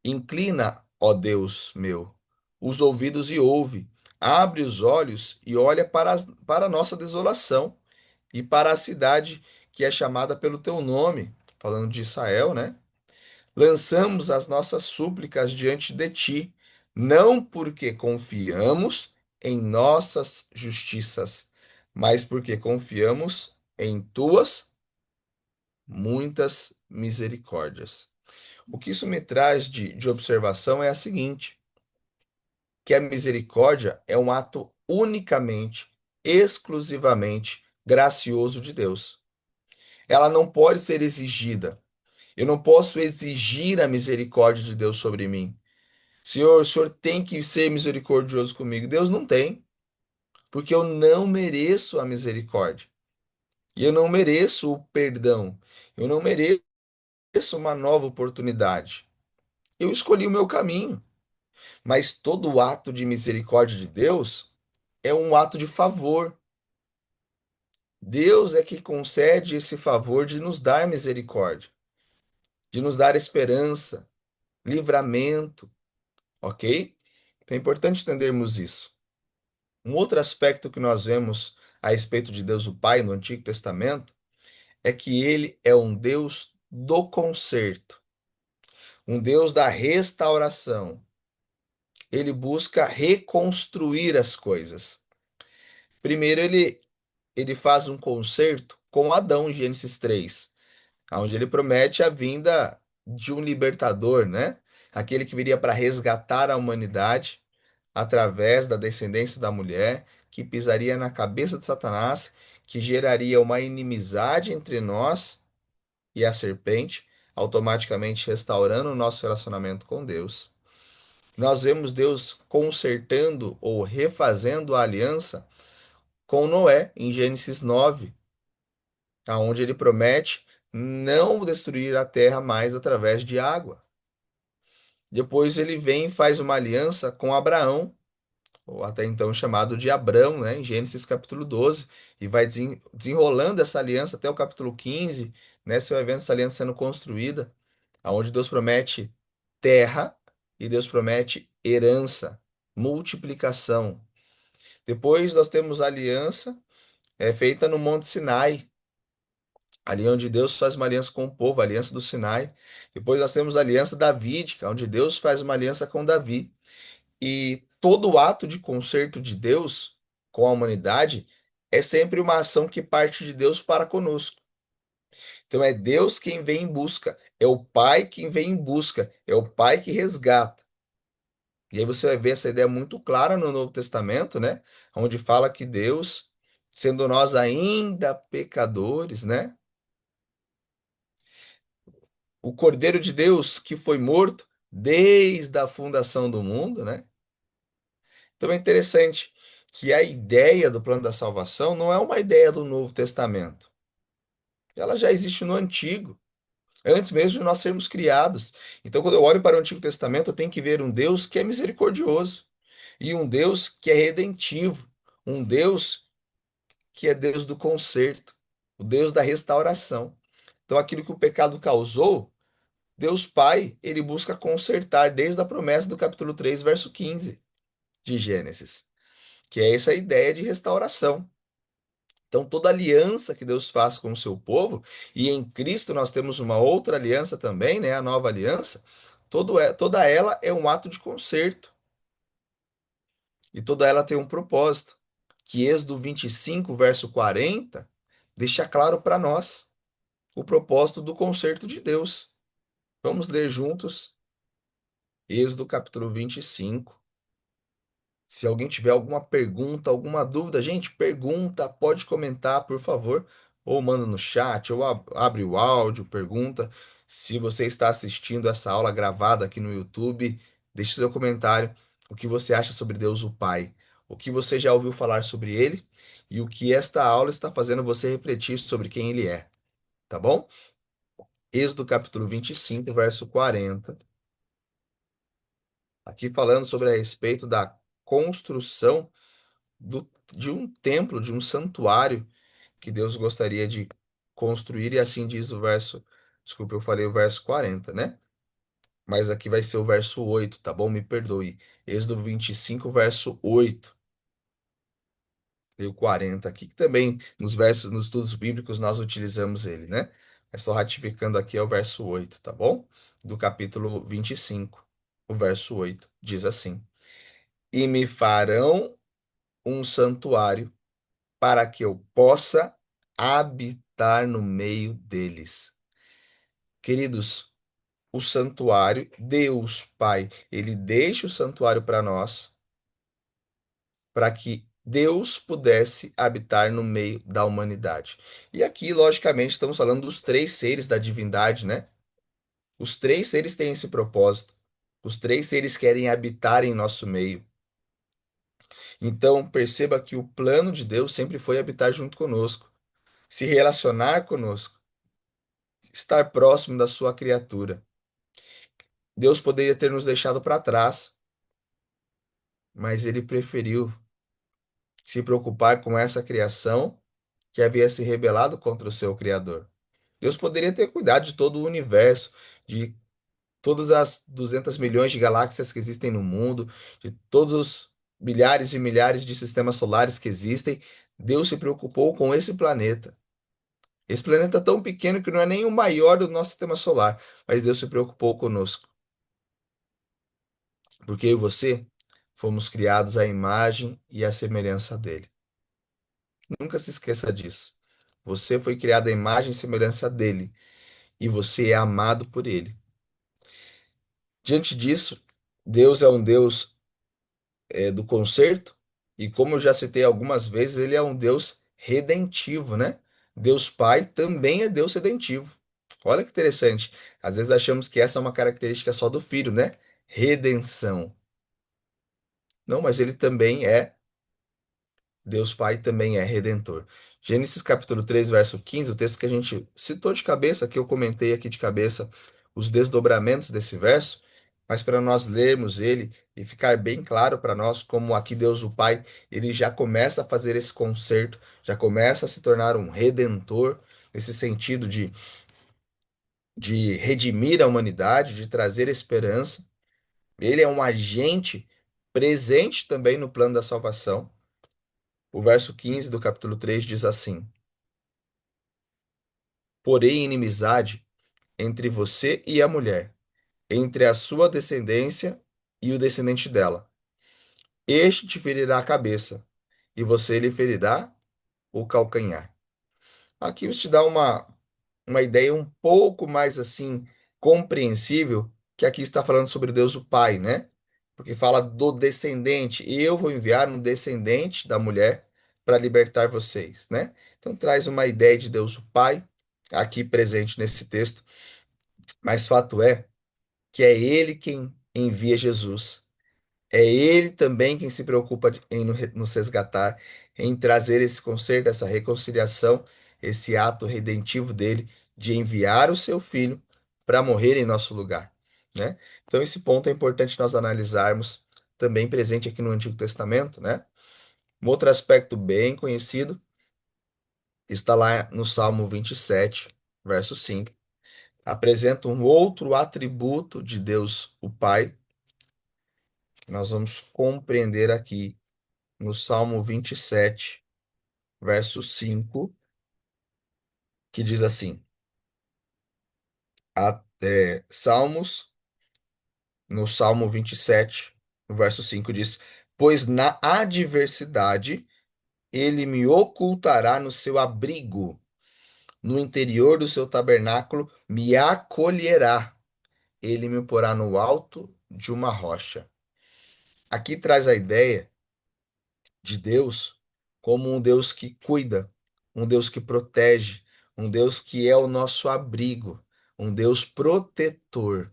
Inclina, ó Deus meu, os ouvidos e ouve, abre os olhos e olha para a nossa desolação e para a cidade que é chamada pelo teu nome, falando de Israel, né? Lançamos as nossas súplicas diante de ti, não porque confiamos em nossas justiças, mas porque confiamos em tuas muitas misericórdias. O que isso me traz de observação é a seguinte: que a misericórdia é um ato unicamente, exclusivamente gracioso de Deus. Ela não pode ser exigida. Eu não posso exigir a misericórdia de Deus sobre mim. Senhor, o Senhor tem que ser misericordioso comigo. Deus não tem, porque eu não mereço a misericórdia. E eu não mereço o perdão. Eu não mereço uma nova oportunidade. Eu escolhi o meu caminho. Mas todo ato de misericórdia de Deus é um ato de favor. Deus é que concede esse favor de nos dar misericórdia, de nos dar esperança, livramento, ok? Então é importante entendermos isso. Um outro aspecto que nós vemos a respeito de Deus o Pai no Antigo Testamento é que ele é um Deus do conserto, um Deus da restauração. Ele busca reconstruir as coisas. Primeiro, ele faz um concerto com Adão, em Gênesis 3, onde ele promete a vinda de um libertador, né? Aquele que viria para resgatar a humanidade através da descendência da mulher, que pisaria na cabeça de Satanás, que geraria uma inimizade entre nós e a serpente, automaticamente restaurando o nosso relacionamento com Deus. Nós vemos Deus consertando ou refazendo a aliança com Noé, em Gênesis 9, aonde ele promete não destruir a terra mais através de água. Depois ele vem e faz uma aliança com Abraão, ou até então chamado de Abrão, né, em Gênesis capítulo 12, e vai desenrolando essa aliança até o capítulo 15, né, você vai vendo essa aliança sendo construída, aonde Deus promete terra e Deus promete herança, multiplicação. Depois nós temos a aliança feita no Monte Sinai, ali onde Deus faz uma aliança com o povo, a aliança do Sinai. Depois nós temos a aliança davídica, onde Deus faz uma aliança com Davi. E todo ato de conserto de Deus com a humanidade é sempre uma ação que parte de Deus para conosco. Então é Deus quem vem em busca, é o Pai quem vem em busca, é o Pai que resgata. E aí você vai ver essa ideia muito clara no Novo Testamento, né? Onde fala que Deus, sendo nós ainda pecadores, né? O Cordeiro de Deus que foi morto desde a fundação do mundo, né? Então é interessante que a ideia do plano da salvação não é uma ideia do Novo Testamento. Ela já existe no Antigo, antes mesmo de nós sermos criados. Então, quando eu olho para o Antigo Testamento, eu tenho que ver um Deus que é misericordioso e um Deus que é redentivo, um Deus que é Deus do conserto, o Deus da restauração. Então, aquilo que o pecado causou, Deus Pai, ele busca consertar desde a promessa do capítulo 3, verso 15 de Gênesis, que é essa ideia de restauração. Então, toda aliança que Deus faz com o seu povo, e em Cristo nós temos uma outra aliança também, né, a nova aliança, toda ela é um ato de conserto, e toda ela tem um propósito, que Êxodo 25, verso 40, deixa claro para nós o propósito do conserto de Deus. Vamos ler juntos Êxodo capítulo 25. Se alguém tiver alguma pergunta, alguma dúvida, gente, pergunta, pode comentar, por favor, ou manda no chat, ou abre o áudio, pergunta. Se você está assistindo essa aula gravada aqui no YouTube, deixe seu comentário o que você acha sobre Deus o Pai, o que você já ouviu falar sobre ele e o que esta aula está fazendo você refletir sobre quem ele é, tá bom? Êxodo capítulo 25, verso 40. Aqui falando sobre a respeito da construção de um templo, de um santuário que Deus gostaria de construir, e assim diz o verso, desculpa, eu falei o verso 40, né? Mas aqui vai ser o verso 8, tá bom? Me perdoe. Êxodo 25, verso 8. E o 40 aqui, que também nos versos, nos estudos bíblicos nós utilizamos ele, né? É só ratificando aqui é o verso 8, tá bom? Do capítulo 25, o verso 8 diz assim: E me farão um santuário para que eu possa habitar no meio deles. Queridos, o santuário, Deus Pai, ele deixa o santuário para nós, para que Deus pudesse habitar no meio da humanidade. E aqui, logicamente, estamos falando dos três seres da divindade, né? Os três seres têm esse propósito. Os três seres querem habitar em nosso meio. Então, perceba que o plano de Deus sempre foi habitar junto conosco, se relacionar conosco, estar próximo da sua criatura. Deus poderia ter nos deixado para trás, mas ele preferiu se preocupar com essa criação que havia se rebelado contra o seu Criador. Deus poderia ter cuidado de todo o universo, de todas as 200 milhões de galáxias que existem no mundo, de todos os milhares e milhares de sistemas solares que existem. Deus se preocupou com esse planeta. Esse planeta é tão pequeno que não é nem o maior do nosso sistema solar, mas Deus se preocupou conosco. Porque eu e você fomos criados à imagem e à semelhança dele. Nunca se esqueça disso. Você foi criado à imagem e semelhança dele, e você é amado por ele. Diante disso, Deus é um Deus do conserto, e como eu já citei algumas vezes, ele é um Deus redentivo, né? Deus Pai também é Deus redentivo. Olha que interessante. Às vezes achamos que essa é uma característica só do filho, né? Redenção. Não, mas ele também é Deus Pai também é redentor. Gênesis capítulo 3 verso 15, o texto que a gente citou de cabeça, que eu comentei aqui de cabeça, os desdobramentos desse verso, mas para nós lermos ele e ficar bem claro para nós como aqui Deus o Pai, ele já começa a fazer esse concerto, já começa a se tornar um redentor, nesse sentido de redimir a humanidade, de trazer esperança. Ele é um agente presente também no plano da salvação. O verso 15 do capítulo 3 diz assim: Porém, inimizade entre você e a mulher, entre a sua descendência e o descendente dela. Este te ferirá a cabeça, e você lhe ferirá o calcanhar. Aqui isso te dá uma ideia um pouco mais assim compreensível, que aqui está falando sobre Deus o Pai, né? Porque fala do descendente, e eu vou enviar um descendente da mulher para libertar vocês, né? Então traz uma ideia de Deus o Pai aqui presente nesse texto, mas fato é que é ele quem envia Jesus. É ele também quem se preocupa em nos resgatar, em trazer esse conserto, essa reconciliação, esse ato redentivo dele de enviar o seu filho para morrer em nosso lugar, né? Então esse ponto é importante nós analisarmos, também presente aqui no Antigo Testamento, né? Um outro aspecto bem conhecido está lá no Salmo 27, verso 5. Apresenta um outro atributo de Deus, o Pai, que nós vamos compreender aqui no Salmo 27, verso 5, que diz assim: Salmos, no Salmo 27, no verso 5 diz: Pois na adversidade ele me ocultará no seu abrigo, no interior do seu tabernáculo me acolherá, ele me porá no alto de uma rocha. Aqui traz a ideia de Deus como um Deus que cuida, um Deus que protege, um Deus que é o nosso abrigo, um Deus protetor.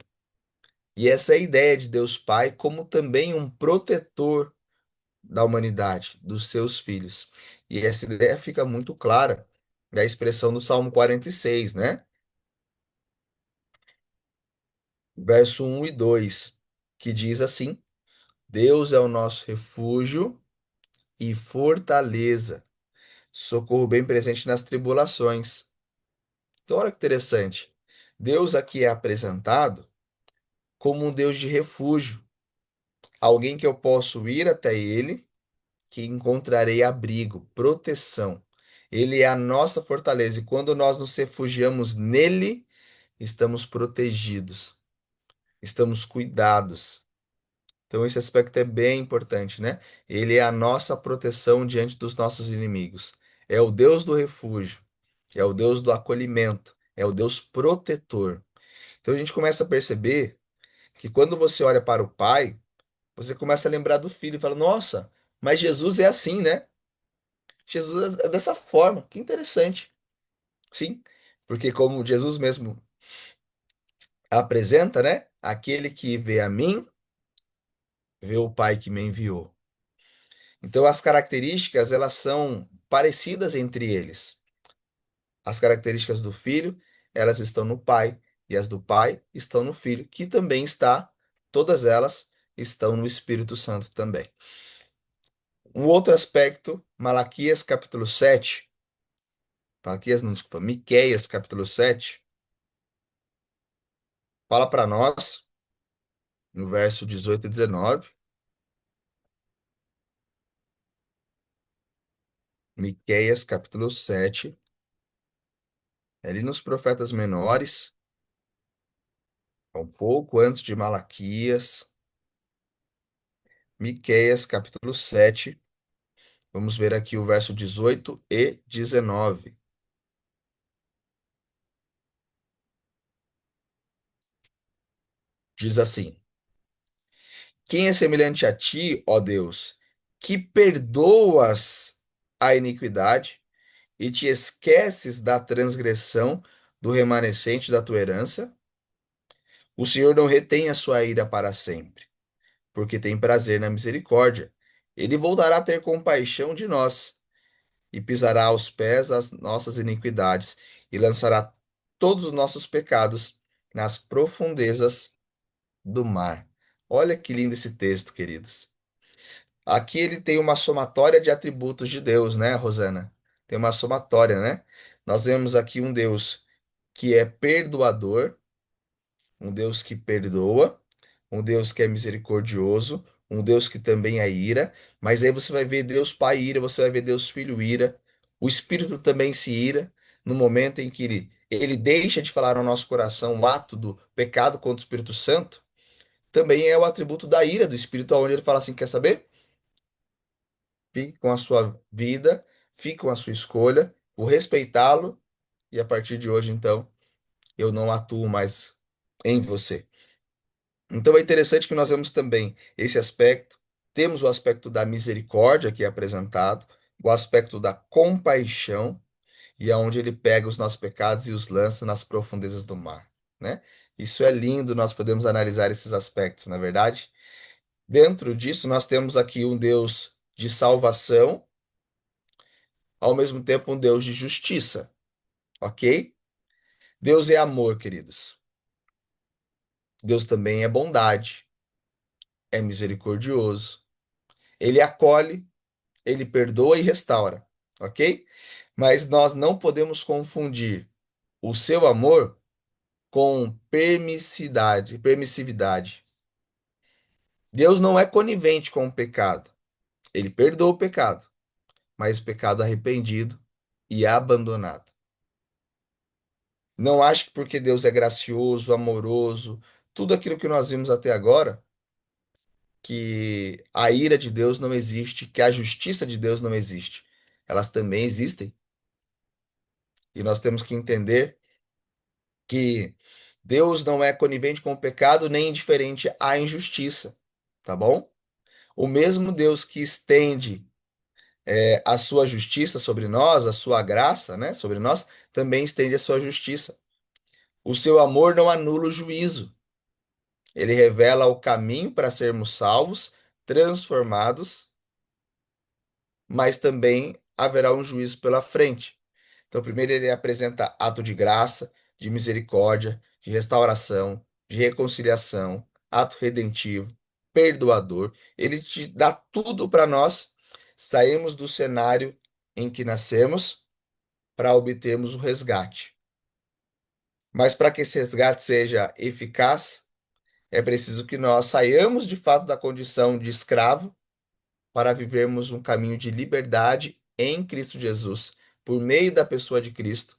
E essa é a ideia de Deus Pai como também um protetor da humanidade, dos seus filhos. E essa ideia fica muito clara na expressão do Salmo 46, né? Verso 1 e 2, que diz assim: Deus é o nosso refúgio e fortaleza, socorro bem presente nas tribulações. Então, olha que interessante. Deus aqui é apresentado como um Deus de refúgio, alguém que eu posso ir até ele, que encontrarei abrigo, proteção. Ele é a nossa fortaleza, e quando nós nos refugiamos nele, estamos protegidos, estamos cuidados. Então, esse aspecto é bem importante, né? Ele é a nossa proteção diante dos nossos inimigos. É o Deus do refúgio, é o Deus do acolhimento, é o Deus protetor. Então, a gente começa a perceber que quando você olha para o Pai, você começa a lembrar do Filho e fala: Nossa, mas Jesus é assim, né? Jesus é dessa forma. Que interessante. Sim, porque como Jesus mesmo apresenta, né? Aquele que vê a mim, vê o Pai que me enviou. Então as características, elas são parecidas entre eles. As características do filho, elas estão no pai, e as do pai estão no filho, que também está, todas elas estão no Espírito Santo também. Um outro aspecto, Malaquias capítulo 7, Malaquias não, desculpa, Miqueias capítulo 7, fala para nós, no verso 18 e 19, Miqueias capítulo 7, ali nos profetas menores, um pouco antes de Malaquias, Miqueias capítulo 7, vamos ver aqui o verso 18 e 19. Diz assim: Quem é semelhante a ti, ó Deus, que perdoas a iniquidade e te esqueces da transgressão do remanescente da tua herança? O Senhor não retém a sua ira para sempre, porque tem prazer na misericórdia. Ele voltará a ter compaixão de nós e pisará aos pés as nossas iniquidades e lançará todos os nossos pecados nas profundezas do mar. Olha que lindo esse texto, queridos. Aqui ele tem uma somatória de atributos de Deus, né, Rosana? Tem uma somatória, né? Nós vemos aqui um Deus que é perdoador, um Deus que perdoa, um Deus que é misericordioso, um Deus que também é ira, mas aí você vai ver Deus Pai ira, você vai ver Deus Filho ira, o Espírito também se ira, no momento em que ele deixa de falar ao nosso coração o ato do pecado contra o Espírito Santo, também é o atributo da ira do Espírito, onde ele fala assim: quer saber? Fique com a sua vida, fique com a sua escolha, vou respeitá-lo, e a partir de hoje, então, eu não atuo mais em você. Então é interessante que nós vemos também esse aspecto. Temos o aspecto da misericórdia que é apresentado, o aspecto da compaixão, e é onde ele pega os nossos pecados e os lança nas profundezas do mar, né? Isso é lindo, nós podemos analisar esses aspectos, na verdade. Dentro disso, nós temos aqui um Deus de salvação, ao mesmo tempo um Deus de justiça, ok? Deus é amor, queridos. Deus também é bondade, é misericordioso. Ele acolhe, ele perdoa e restaura, ok? Mas nós não podemos confundir o seu amor com permissividade. Deus não é conivente com o pecado. Ele perdoa o pecado, mas o pecado arrependido e abandonado. Não acho que porque Deus é gracioso, amoroso, tudo aquilo que nós vimos até agora, que a ira de Deus não existe, que a justiça de Deus não existe. Elas também existem. E nós temos que entender que Deus não é conivente com o pecado nem indiferente à injustiça, tá bom? O mesmo Deus que estende a sua justiça sobre nós, a sua graça, né, sobre nós, também estende a sua justiça. O seu amor não anula o juízo. Ele revela o caminho para sermos salvos, transformados, mas também haverá um juízo pela frente. Então, primeiro ele apresenta ato de graça, de misericórdia, de restauração, de reconciliação, ato redentivo, perdoador. Ele te dá tudo para nós sairmos do cenário em que nascemos para obtermos o resgate. Mas para que esse resgate seja eficaz, é preciso que nós saiamos de fato da condição de escravo para vivermos um caminho de liberdade em Cristo Jesus, por meio da pessoa de Cristo,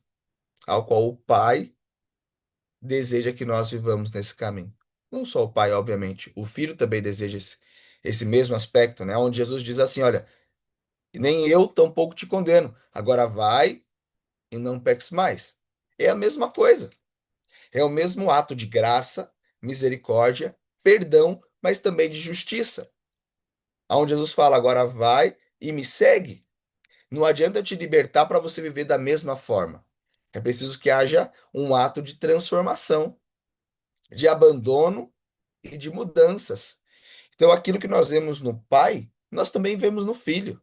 ao qual o Pai deseja que nós vivamos nesse caminho. Não só o Pai, obviamente, o Filho também deseja esse mesmo aspecto, né? Onde Jesus diz assim: olha, nem eu tampouco te condeno, agora vai e não peques mais. É a mesma coisa, é o mesmo ato de graça, misericórdia, perdão, mas também de justiça. Onde Jesus fala: agora vai e me segue. Não adianta eu te libertar para você viver da mesma forma. É preciso que haja um ato de transformação, de abandono e de mudanças. Então, aquilo que nós vemos no pai, nós também vemos no filho,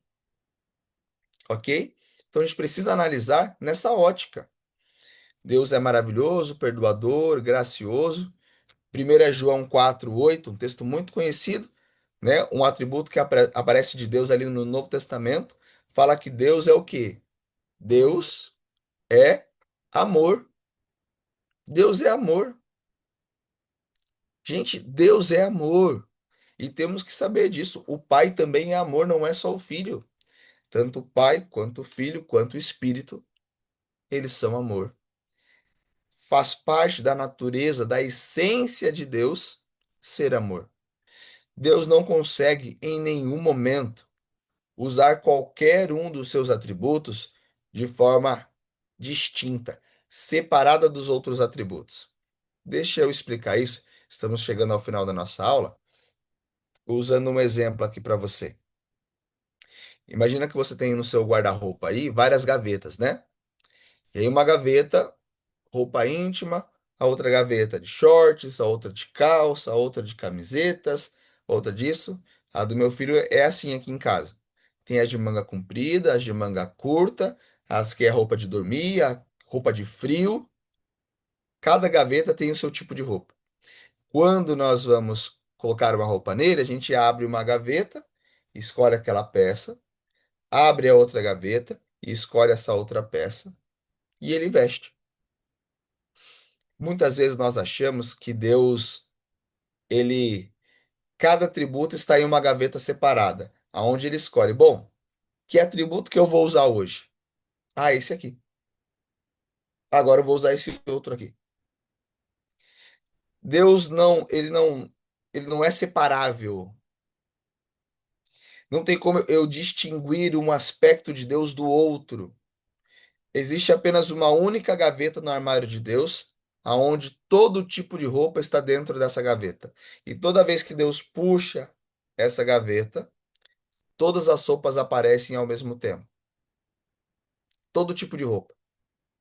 ok? Então, a gente precisa analisar nessa ótica. Deus é maravilhoso, perdoador, gracioso. 1 João 4:8, um texto muito conhecido, né? Um atributo que aparece de Deus ali no Novo Testamento, fala que Deus é o quê? Deus é amor. Deus é amor. Gente, Deus é amor. E temos que saber disso. O Pai também é amor, não é só o Filho. Tanto o Pai, quanto o Filho, quanto o Espírito, eles são amor. Faz parte da natureza, da essência de Deus ser amor. Deus não consegue em nenhum momento usar qualquer um dos seus atributos de forma distinta, separada dos outros atributos. Deixa eu explicar isso. Estamos chegando ao final da nossa aula, usando um exemplo aqui para você. Imagina que você tem no seu guarda-roupa aí várias gavetas, né? E aí uma gaveta, roupa íntima, a outra gaveta de shorts, a outra de calça, a outra de camisetas, outra disso. A do meu filho é assim aqui em casa. Tem as de manga comprida, as de manga curta, as que é roupa de dormir, a roupa de frio. Cada gaveta tem o seu tipo de roupa. Quando nós vamos colocar uma roupa nele, a gente abre uma gaveta, escolhe aquela peça, abre a outra gaveta e escolhe essa outra peça e ele veste. Muitas vezes nós achamos que Deus, ele, cada atributo está em uma gaveta separada, aonde ele escolhe, bom, que atributo que eu vou usar hoje? Ah, esse aqui. Agora eu vou usar esse outro aqui. Deus não, ele não é separável. Não tem como eu distinguir um aspecto de Deus do outro. Existe apenas uma única gaveta no armário de Deus, aonde todo tipo de roupa está dentro dessa gaveta. E toda vez que Deus puxa essa gaveta, todas as roupas aparecem ao mesmo tempo. Todo tipo de roupa,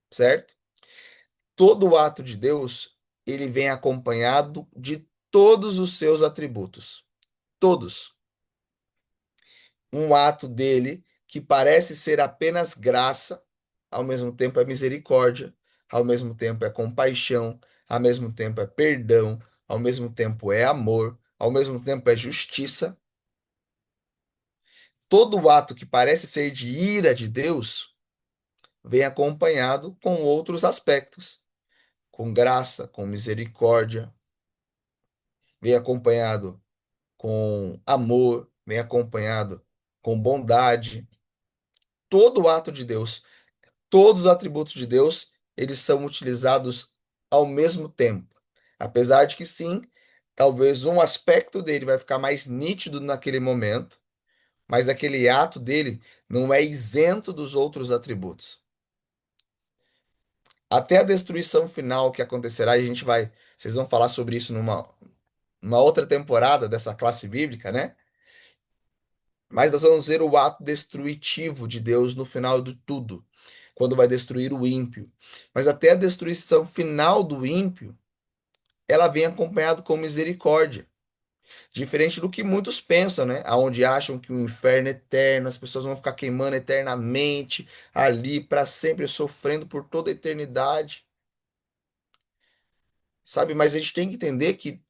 certo? Todo o ato de Deus, ele vem acompanhado de todos os seus atributos. Todos. Um ato dele que parece ser apenas graça, ao mesmo tempo é misericórdia, ao mesmo tempo é compaixão, ao mesmo tempo é perdão, ao mesmo tempo é amor, ao mesmo tempo é justiça. Todo ato que parece ser de ira de Deus vem acompanhado com outros aspectos, com graça, com misericórdia, vem acompanhado com amor, vem acompanhado com bondade. Todo ato de Deus, todos os atributos de Deus, eles são utilizados ao mesmo tempo. Apesar de que sim, talvez um aspecto dele vai ficar mais nítido naquele momento, mas aquele ato dele não é isento dos outros atributos. Até a destruição final que acontecerá, e a gente vai, vocês vão falar sobre isso numa outra temporada dessa classe bíblica, né? Mas nós vamos ver o ato destrutivo de Deus no final de tudo, quando vai destruir o ímpio. Mas até a destruição final do ímpio, ela vem acompanhado com misericórdia. Diferente do que muitos pensam, né? Aonde acham que o inferno é eterno, as pessoas vão ficar queimando eternamente ali para sempre sofrendo por toda a eternidade, sabe? Mas a gente tem que entender que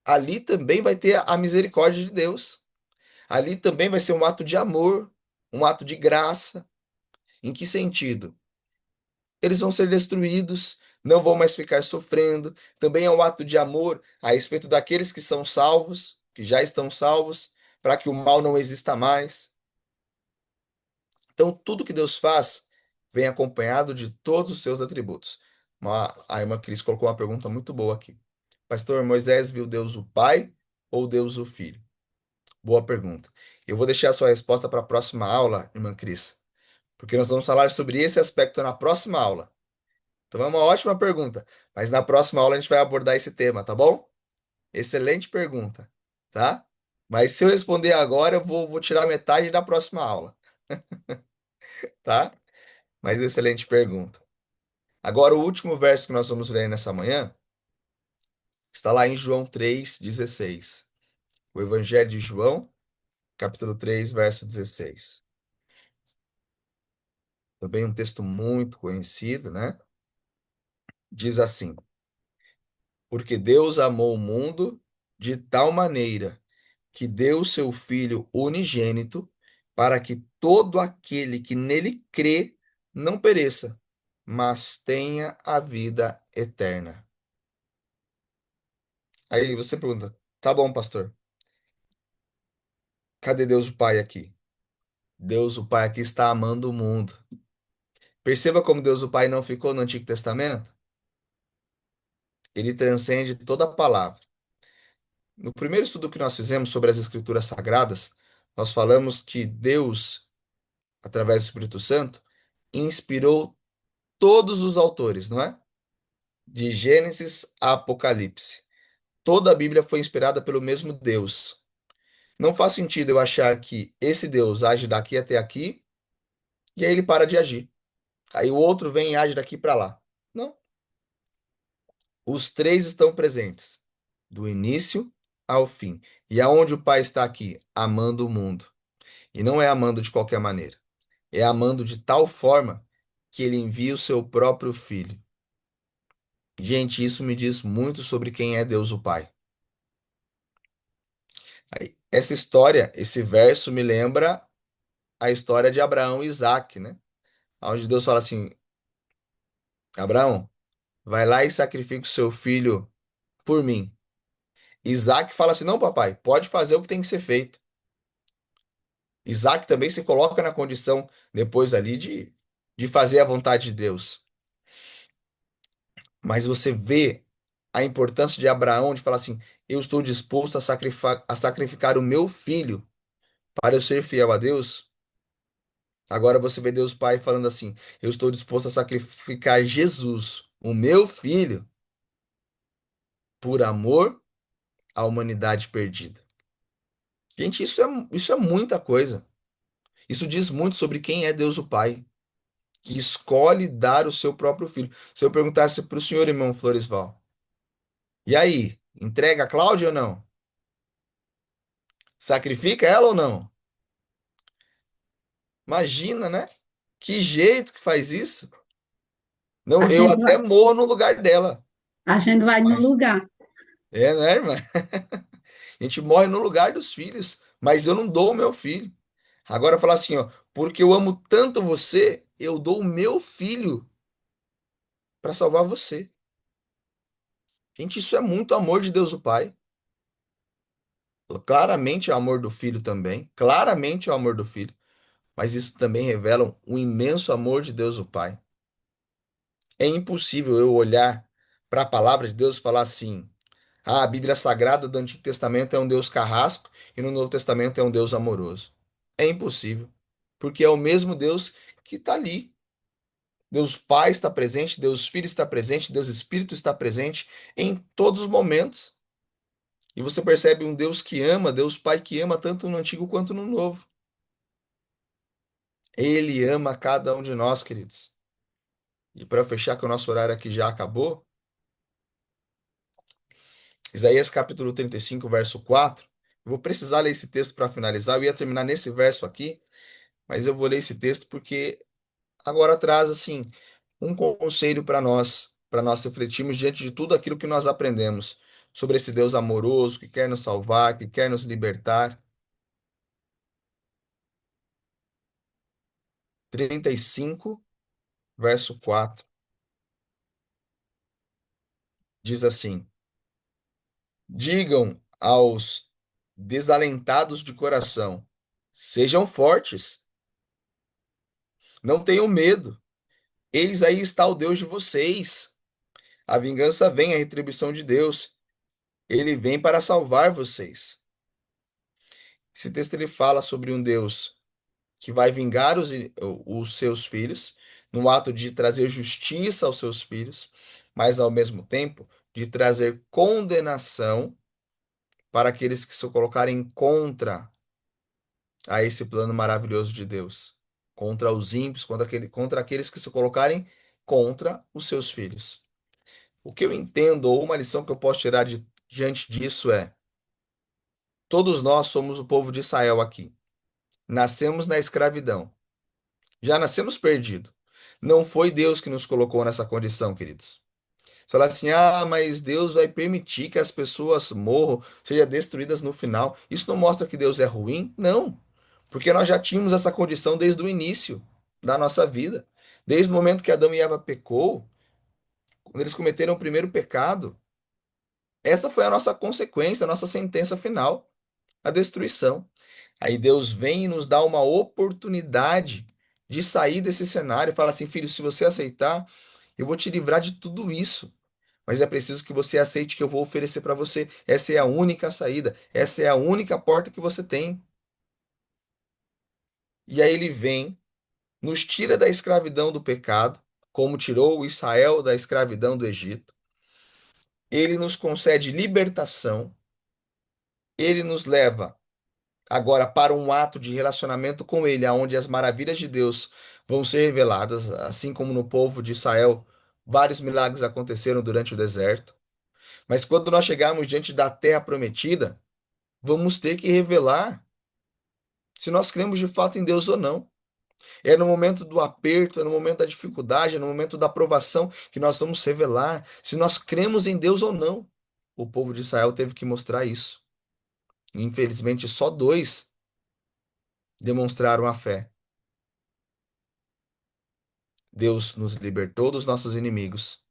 ali também vai ter a misericórdia de Deus. Ali também vai ser um ato de amor, um ato de graça. Em que sentido? Eles vão ser destruídos, não vão mais ficar sofrendo. Também é um ato de amor a respeito daqueles que são salvos, que já estão salvos, para que o mal não exista mais. Então, tudo que Deus faz vem acompanhado de todos os seus atributos. A irmã Cris colocou uma pergunta muito boa aqui. Pastor, Moisés viu Deus o Pai ou Deus o Filho? Boa pergunta. Eu vou deixar a sua resposta para a próxima aula, irmã Cris, porque nós vamos falar sobre esse aspecto na próxima aula. Então é uma ótima pergunta, mas na próxima aula a gente vai abordar esse tema, tá bom? Excelente pergunta, tá? Mas se eu responder agora, eu vou tirar metade da próxima aula, tá? Mas excelente pergunta. Agora, o último verso que nós vamos ler nessa manhã está lá em João 3,16. O Evangelho de João, capítulo 3, verso 16. Também um texto muito conhecido, né? Diz assim: Porque Deus amou o mundo de tal maneira que deu o seu Filho unigênito para que todo aquele que nele crê não pereça, mas tenha a vida eterna. Aí você pergunta, tá bom, pastor, cadê Deus o Pai aqui? Deus o Pai aqui está amando o mundo. Perceba como Deus o Pai não ficou no Antigo Testamento? Ele transcende toda a palavra. No primeiro estudo que nós fizemos sobre as Escrituras Sagradas, nós falamos que Deus, através do Espírito Santo, inspirou todos os autores, não é? De Gênesis a Apocalipse. Toda a Bíblia foi inspirada pelo mesmo Deus. Não faz sentido eu achar que esse Deus age daqui até aqui e aí ele para de agir. Aí o outro vem e age daqui para lá. Não. Os três estão presentes, do início ao fim. E aonde o Pai está aqui? Amando o mundo. E não é amando de qualquer maneira. É amando de tal forma que ele envia o seu próprio filho. Gente, isso me diz muito sobre quem é Deus o Pai. Essa história, esse verso me lembra a história de Abraão e Isaac, né? Onde Deus fala assim: Abraão, vai lá e sacrifica o seu filho por mim. Isaac fala assim: não, papai, pode fazer o que tem que ser feito. Isaac também se coloca na condição, depois ali, de fazer a vontade de Deus. Mas você vê a importância de Abraão de falar assim: eu estou disposto a sacrificar o meu filho para eu ser fiel a Deus. Agora você vê Deus Pai falando assim: eu estou disposto a sacrificar Jesus, o meu filho, por amor à humanidade perdida. Gente, isso é muita coisa. Isso diz muito sobre quem é Deus o Pai, que escolhe dar o seu próprio filho. Se eu perguntasse para o senhor, irmão Floresval, e aí, entrega a Cláudia ou não? Sacrifica ela ou não? Imagina, né? Que jeito que faz isso? Não, A eu gente até vai, morro no lugar dela. a gente vai no Mas, lugar. né, irmã? A gente morre no lugar dos filhos, mas eu não dou o meu filho. Agora falar assim, ó, porque eu amo tanto você, eu dou o meu filho para salvar você. Gente, isso é muito amor de Deus o Pai. Claramente é o amor do filho também, claramente é o amor do filho, mas isso também revela um imenso amor de Deus o Pai. É impossível eu olhar para a palavra de Deus e falar assim: ah, a Bíblia Sagrada do Antigo Testamento é um Deus carrasco e no Novo Testamento é um Deus amoroso. É impossível, porque é o mesmo Deus que está ali. Deus Pai está presente, Deus Filho está presente, Deus Espírito está presente em todos os momentos. E você percebe um Deus que ama, Deus Pai que ama tanto no Antigo quanto no Novo. Ele ama cada um de nós, queridos. E para fechar, que o nosso horário aqui já acabou, Isaías capítulo 35, verso 4. Eu vou precisar ler esse texto para finalizar. Eu ia terminar nesse verso aqui, mas eu vou ler esse texto porque agora traz assim um conselho para nós refletirmos diante de tudo aquilo que nós aprendemos sobre esse Deus amoroso que quer nos salvar, que quer nos libertar. 35, verso 4 diz assim: Digam aos desalentados de coração, sejam fortes, não tenham medo. Eis aí está o Deus de vocês. A vingança vem, a retribuição de Deus. Ele vem para salvar vocês. Esse texto ele fala sobre um Deus que vai vingar os seus filhos, no ato de trazer justiça aos seus filhos, mas ao mesmo tempo de trazer condenação para aqueles que se colocarem contra a esse plano maravilhoso de Deus, contra os ímpios, contra aqueles que se colocarem contra os seus filhos. O que eu entendo, ou uma lição que eu posso tirar diante disso é: todos nós somos o povo de Israel aqui. Nascemos na escravidão. Já nascemos perdidos. Não foi Deus que nos colocou nessa condição, queridos. Você fala assim, mas Deus vai permitir que as pessoas morram, sejam destruídas no final. Isso não mostra que Deus é ruim? Não. Porque nós já tínhamos essa condição desde o início da nossa vida. Desde o momento que Adão e Eva pecou, quando eles cometeram o primeiro pecado, essa foi a nossa consequência, a nossa sentença final, a destruição. Aí Deus vem e nos dá uma oportunidade de sair desse cenário e fala assim, filho, se você aceitar, eu vou te livrar de tudo isso. Mas é preciso que você aceite que eu vou oferecer para você. Essa é a única saída, essa é a única porta que você tem. E aí ele vem, nos tira da escravidão do pecado, como tirou o Israel da escravidão do Egito. Ele nos concede libertação, ele nos leva agora para um ato de relacionamento com ele, aonde as maravilhas de Deus vão ser reveladas, assim como no povo de Israel, vários milagres aconteceram durante o deserto. Mas quando nós chegarmos diante da terra prometida, vamos ter que revelar se nós cremos de fato em Deus ou não. É no momento do aperto, é no momento da dificuldade, é no momento da provação que nós vamos revelar se nós cremos em Deus ou não. O povo de Israel teve que mostrar isso. Infelizmente, só dois demonstraram a fé. Deus nos libertou dos nossos inimigos.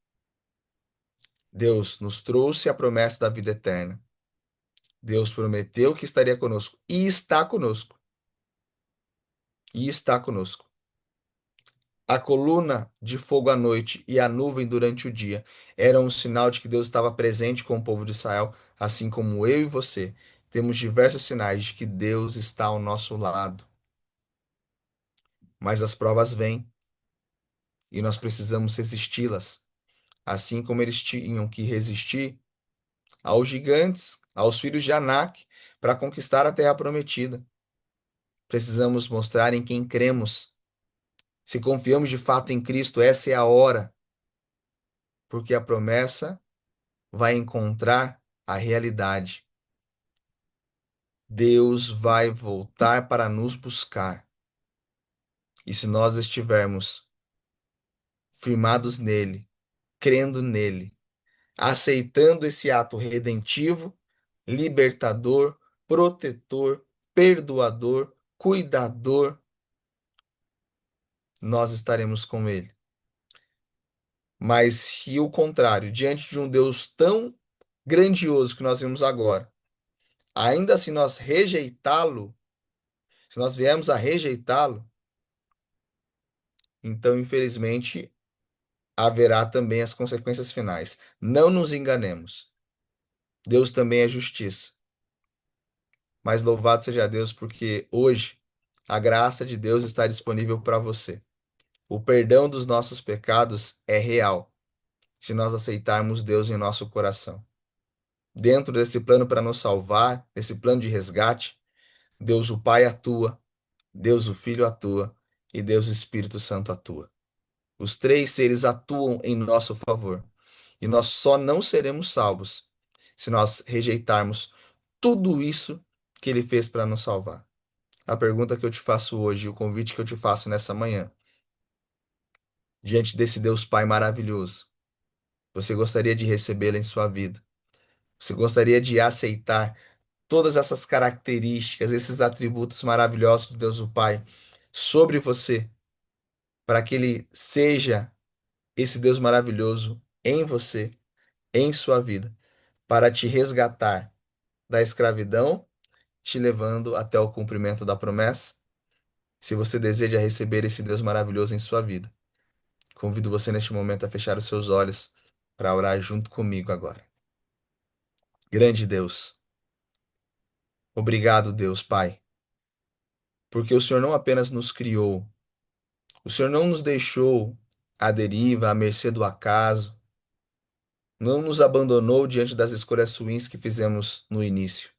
Deus nos trouxe a promessa da vida eterna. Deus prometeu que estaria conosco e está conosco. E está conosco. A coluna de fogo à noite e a nuvem durante o dia eram um sinal de que Deus estava presente com o povo de Israel, assim como eu e você. Temos diversos sinais de que Deus está ao nosso lado. Mas as provas vêm e nós precisamos resisti-las, assim como eles tinham que resistir aos gigantes, aos filhos de Anak, para conquistar a terra prometida. Precisamos mostrar em quem cremos. Se confiamos de fato em Cristo, essa é a hora, porque a promessa vai encontrar a realidade. Deus vai voltar para nos buscar. E se nós estivermos firmados nele, crendo nele, aceitando esse ato redentivo, libertador, protetor, perdoador, cuidador, nós estaremos com ele. Mas se o contrário, diante de um Deus tão grandioso que nós vimos agora, ainda assim nós rejeitá-lo, se nós viemos a rejeitá-lo, então, infelizmente, haverá também as consequências finais. Não nos enganemos. Deus também é justiça. Mas louvado seja Deus, porque hoje a graça de Deus está disponível para você. O perdão dos nossos pecados é real, se nós aceitarmos Deus em nosso coração. Dentro desse plano para nos salvar, desse plano de resgate, Deus o Pai atua, Deus o Filho atua e Deus o Espírito Santo atua. Os três seres atuam em nosso favor. E nós só não seremos salvos se nós rejeitarmos tudo isso que ele fez para nos salvar. A pergunta que eu te faço hoje, o convite que eu te faço nessa manhã, diante desse Deus Pai maravilhoso, você gostaria de recebê-lo em sua vida? Você gostaria de aceitar todas essas características, esses atributos maravilhosos de Deus o Pai sobre você, para que ele seja esse Deus maravilhoso em você, em sua vida, para te resgatar da escravidão, te levando até o cumprimento da promessa? Se você deseja receber esse Deus maravilhoso em sua vida, convido você neste momento a fechar os seus olhos para orar junto comigo agora. Grande Deus, obrigado, Deus Pai, porque o Senhor não apenas nos criou, o Senhor não nos deixou à deriva, à mercê do acaso, não nos abandonou diante das escolhas ruins que fizemos no início,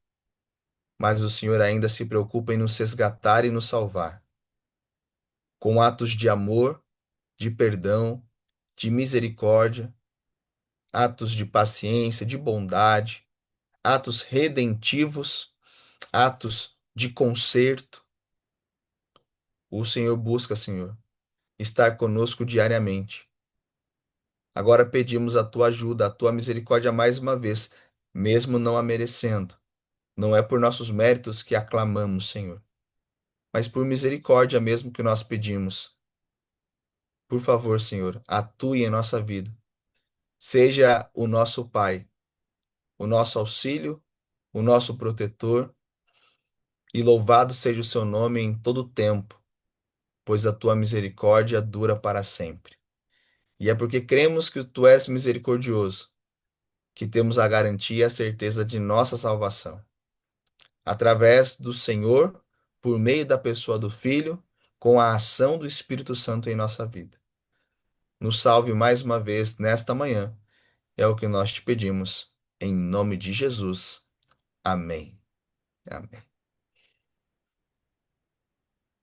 mas o Senhor ainda se preocupa em nos resgatar e nos salvar, com atos de amor, de perdão, de misericórdia, atos de paciência, de bondade, atos redentivos, atos de conserto. O Senhor busca, Senhor, estar conosco diariamente. Agora pedimos a tua ajuda, a tua misericórdia mais uma vez, mesmo não a merecendo. Não é por nossos méritos que aclamamos, Senhor, mas por misericórdia mesmo que nós pedimos. Por favor, Senhor, atue em nossa vida. Seja o nosso Pai, o nosso auxílio, o nosso protetor, e louvado seja o seu nome em todo o tempo, pois a tua misericórdia dura para sempre. E é porque cremos que tu és misericordioso que temos a garantia e a certeza de nossa salvação. Através do Senhor, por meio da pessoa do Filho, com a ação do Espírito Santo em nossa vida. Nos salve mais uma vez nesta manhã, é o que nós te pedimos, em nome de Jesus. Amém. Amém.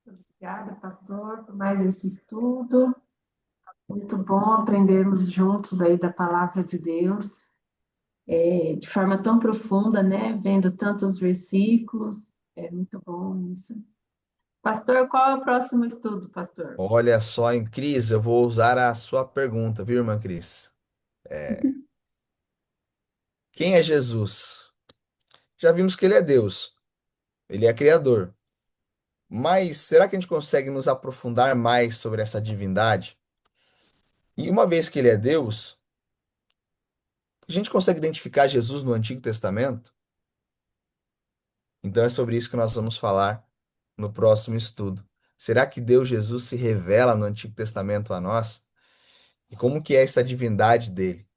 Obrigada, pastor, por mais esse estudo. Muito bom aprendermos juntos aí da palavra de Deus, de forma tão profunda, né? Vendo tantos versículos. É muito bom isso. Pastor, qual é o próximo estudo, pastor? Olha só, em Cris, eu vou usar a sua pergunta, viu, irmã Cris? Quem é Jesus? Já vimos que ele é Deus, ele é criador. Mas será que a gente consegue nos aprofundar mais sobre essa divindade? E uma vez que ele é Deus, a gente consegue identificar Jesus no Antigo Testamento? Então é sobre isso que nós vamos falar no próximo estudo. Será que Deus Jesus se revela no Antigo Testamento a nós? E como que é essa divindade dele?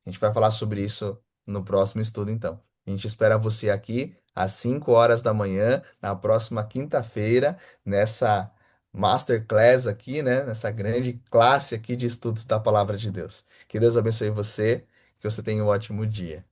A gente vai falar sobre isso no próximo estudo, então. A gente espera você aqui às 5 horas da manhã, na próxima quinta-feira, nessa masterclass aqui, né? Nessa grande classe aqui de estudos da Palavra de Deus. Que Deus abençoe você, que você tenha um ótimo dia.